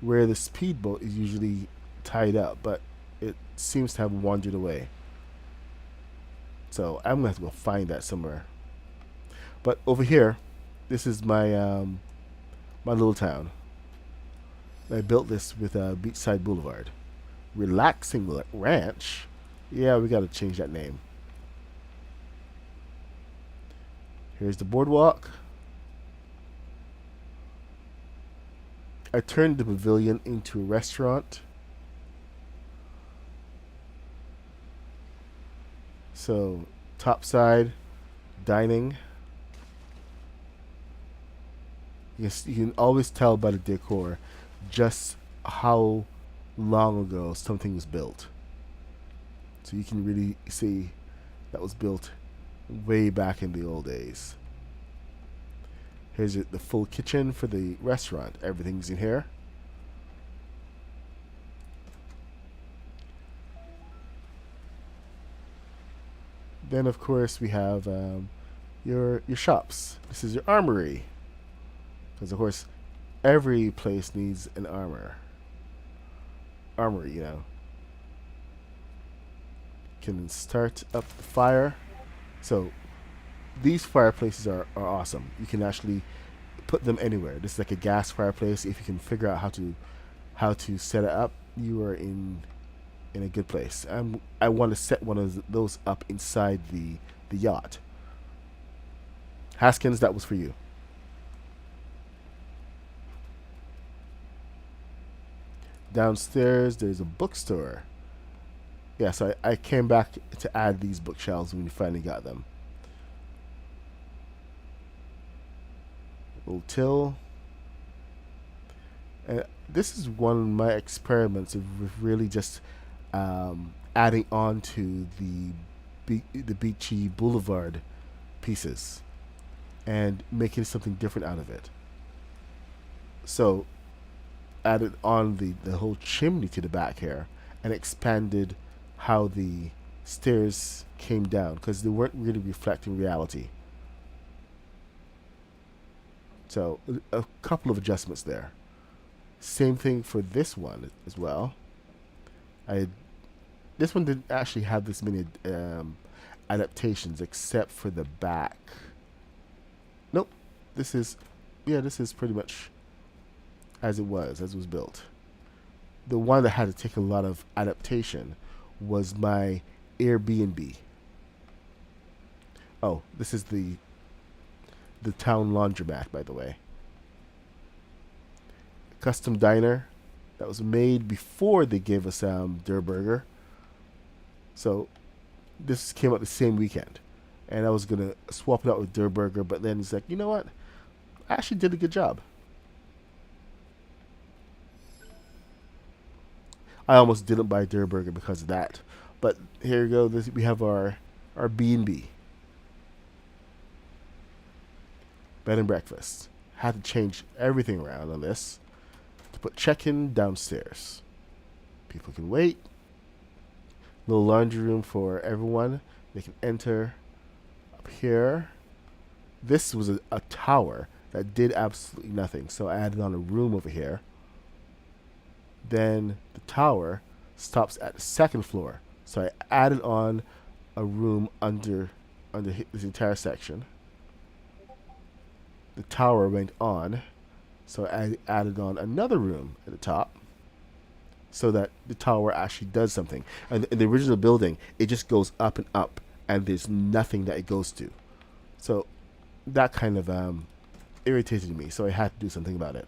where the speedboat is usually tied up, but it seems to have wandered away. So I'm gonna have to go find that somewhere. But over here, this is my little town. I built this with Beachside Boulevard. Relaxing Ranch. Yeah, we gotta change that name. Here's the boardwalk. I turned the pavilion into a restaurant. So, topside dining. You can always tell by the decor just how long ago something was built. So you can really see that was built way back in the old days. Here's the full kitchen for the restaurant. Everything's in here. Then of course we have your shops. This is your armory, because of course every place needs an armory. Can start up the fire. So these fireplaces are awesome. You can actually put them anywhere. This is like a gas fireplace. If you can figure out how to set it up, you are in a good place. I want to set one of those up inside the yacht. Haskins, that was for you. Downstairs, there's a bookstore. Yeah, so I came back to add these bookshelves when we finally got them. Little till. And this is one of my experiments of really just adding on to the beachy boulevard pieces and making something different out of it. So added on the whole chimney to the back here and expanded how the stairs came down, because they weren't really reflecting reality. So a couple of adjustments there. Same thing for this one as well. This one didn't actually have this many adaptations except for the back. Nope. This is pretty much as it was built. The one that had to take a lot of adaptation was my Airbnb. Oh, this is the town laundromat, by the way. Custom diner that was made before they gave us Der Burger. So this came out the same weekend. and I was gonna swap it out with Der Burger, but then he's like, you know what? I actually did a good job. I almost didn't buy Der Burger because of that. But here we go. We have our B&B bed and breakfast. Had to change everything around on this to put check-in downstairs. People can wait. Little laundry room for everyone. They can enter up here. This was a tower that did absolutely nothing, so I added on a room over here. Then the tower stops at the second floor, so I added on a room under this entire section. The tower went on, so I added on another room at the top, so that the tower actually does something. And in the original building, it just goes up and up, and there's nothing that it goes to. So that kind of irritated me, so I had to do something about it.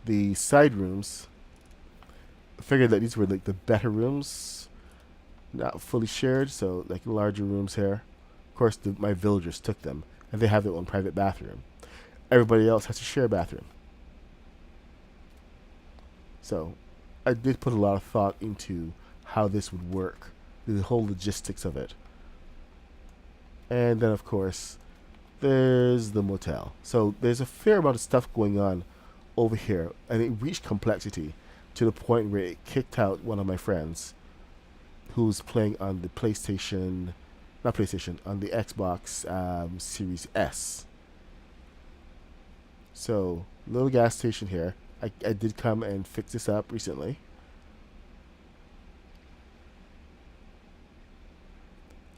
The side rooms, I figured that these were like the better rooms, not fully shared, so like larger rooms here. Of course, my villagers took them, and they have their own private bathroom. Everybody else has to share a bathroom. So I did put a lot of thought into how this would work, the whole logistics of it. And then, of course, there's the motel. So there's a fair amount of stuff going on over here, and it reached complexity to the point where it kicked out one of my friends who's playing on the PlayStation, not PlayStation, on the Xbox Series S. So, little gas station here. I did come and fix this up recently.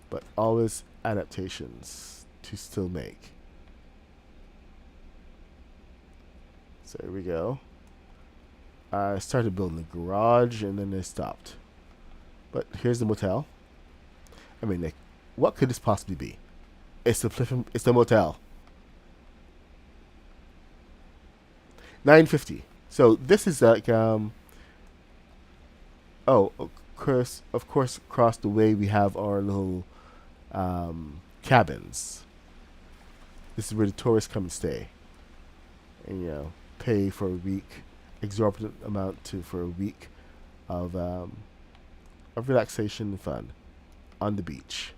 But always adaptations to still make. So here we go. I started building the garage and then I stopped. But here's the motel. I mean, like, what could this possibly be? It's the motel. $9.50. So this is like oh, of course, across the way we have our little cabins. This is where the tourists come and stay, and pay for a week, exorbitant amount for a week of relaxation and fun on the beach.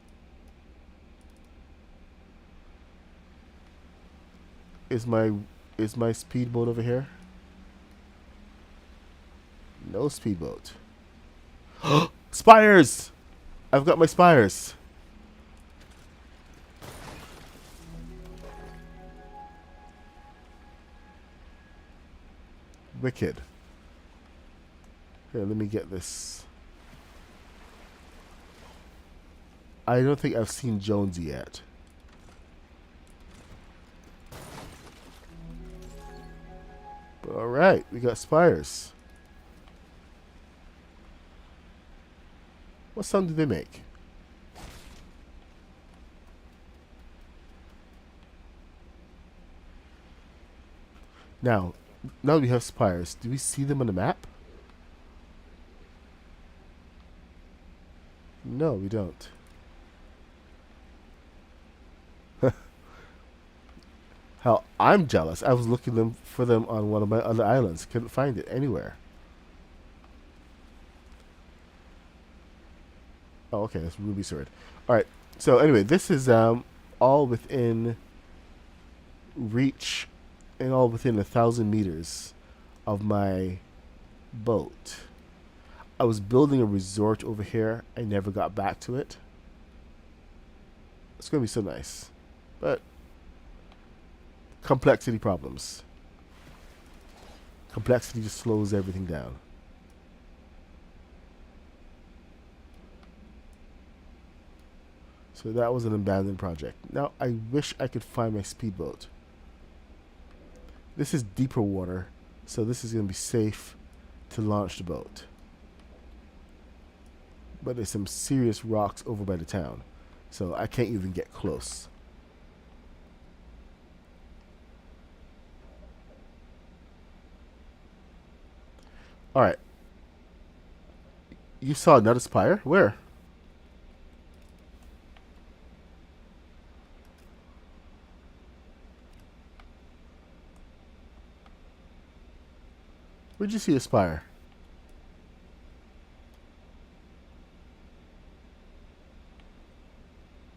Is my speedboat over here? No speedboat. Spires! I've got my spires. Wicked. Here, let me get this. I don't think I've seen Jonesy yet. Alright, we got spires. What sound do they make? Now that we have spires, do we see them on the map? No, we don't. Hell, I'm jealous. I was looking for them on one of my other islands. Couldn't find it anywhere. Oh, okay, that's Ruby Sword. Alright, so anyway, this is all within reach and all within 1,000 meters of my boat. I was building a resort over here. I never got back to it. It's going to be so nice. But complexity problems. Complexity just slows everything down. So that was an abandoned project. Now I wish I could find my speedboat. This is deeper water, so this is going to be safe to launch the boat. But there's some serious rocks over by the town, so I can't even get close. Alright. You saw another spire? Where? Where'd you see the spire?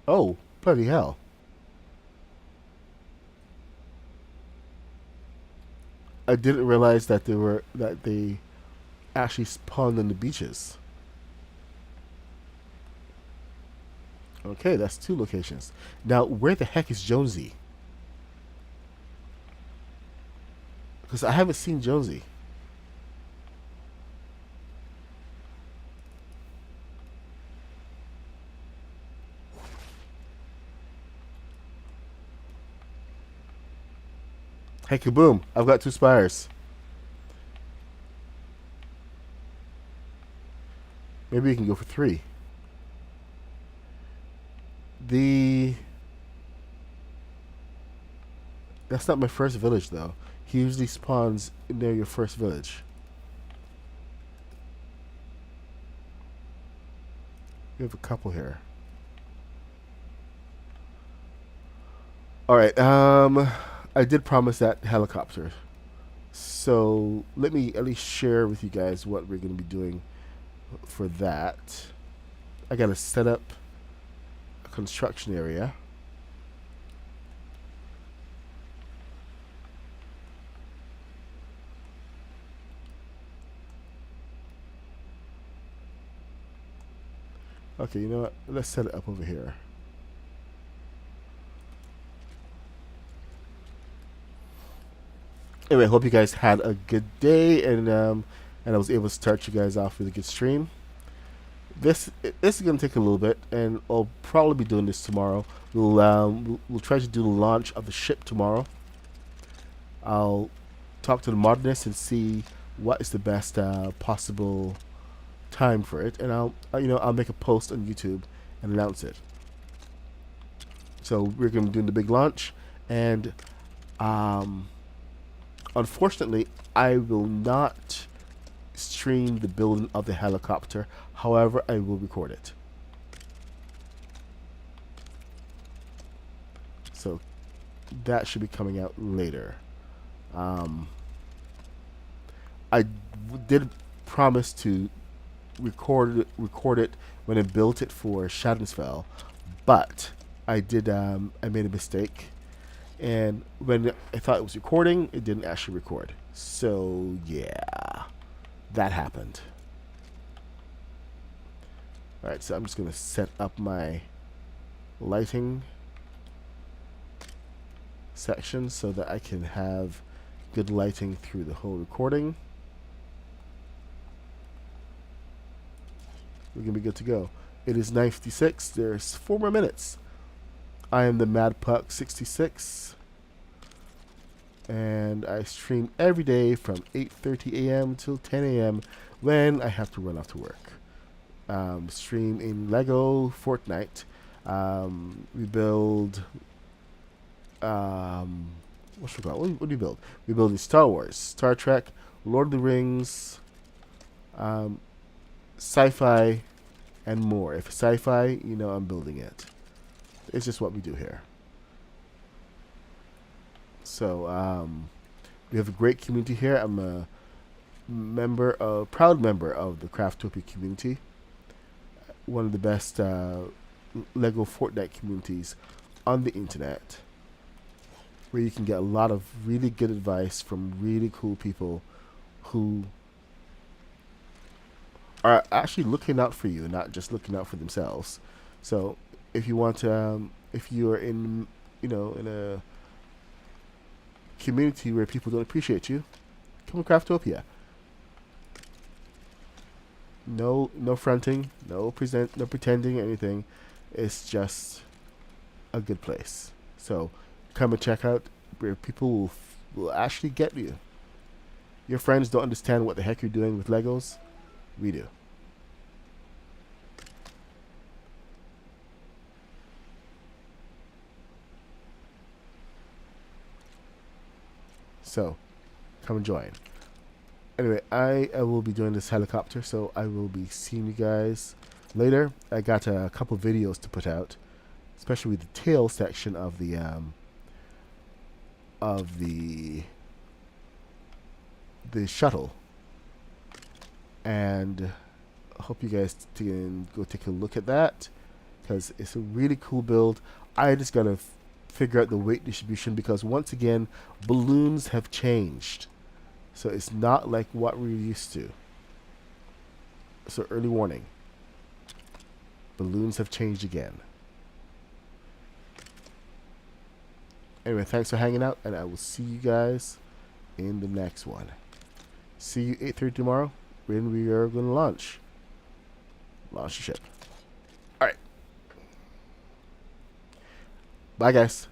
Oh, bloody hell. I didn't realize that they actually spawned on the beaches. Okay, that's 2 locations. Now, where the heck is Jonesy? Because I haven't seen Jonesy. Hey, kaboom! I've got 2 spires. Maybe you can go for 3. That's not my first village, though. He usually spawns near your first village. We have a couple here. Alright, I did promise that helicopter. So let me at least share with you guys what we're going to be doing for that. I got to set up a construction area. Okay, you know what? Let's set it up over here. Anyway, I hope you guys had a good day, and I was able to start you guys off with a good stream. This is going to take a little bit, and I'll probably be doing this tomorrow. We'll try to do the launch of the ship tomorrow. I'll talk to the modernists and see what is the best possible time for it, and I'll make a post on YouTube and announce it. So we're going to be doing the big launch, and unfortunately, I will not stream the building of the helicopter. However, I will record it. So that should be coming out later. I did promise to record it when I built it for Shadowsfell, but I made a mistake, and when I thought it was recording, it didn't actually record. So yeah, that happened. Alright, so I'm just going to set up my lighting section so that I can have good lighting through the whole recording. We're going to be good to go. It is 9:56. There's 4 more minutes. I am the Mad Puck 66, and I stream every day from 8:30 a.m. till 10 a.m. when I have to run off to work. Stream in Lego Fortnite. We build. What's it called? What do we build? We build in Star Wars, Star Trek, Lord of the Rings, sci-fi, and more. If it's sci-fi, you know I'm building it. It's just what we do here. So we have a great community here. I'm a proud member of the Craftopia community. One of the best Lego Fortnite communities on the internet, where you can get a lot of really good advice from really cool people who are actually looking out for you, not just looking out for themselves. So if you want to, if you're in a community where people don't appreciate you, come to Craftopia. No fronting, no pretending anything. It's just a good place. So come and check out where people will actually get you. Your friends don't understand what the heck you're doing with Legos. We do. So come and join. Anyway, I will be doing this helicopter, so I will be seeing you guys later. I got a couple videos to put out, especially the tail section of the shuttle. and I hope you guys can go take a look at that, because it's a really cool build. I just gotta figure out the weight distribution, because once again, balloons have changed, so it's not like what we're used to. So early warning, balloons have changed again. Anyway, thanks for hanging out, and I will see you guys in the next one. See you 8:30 tomorrow when we are going to launch the ship. All right. Bye, guys.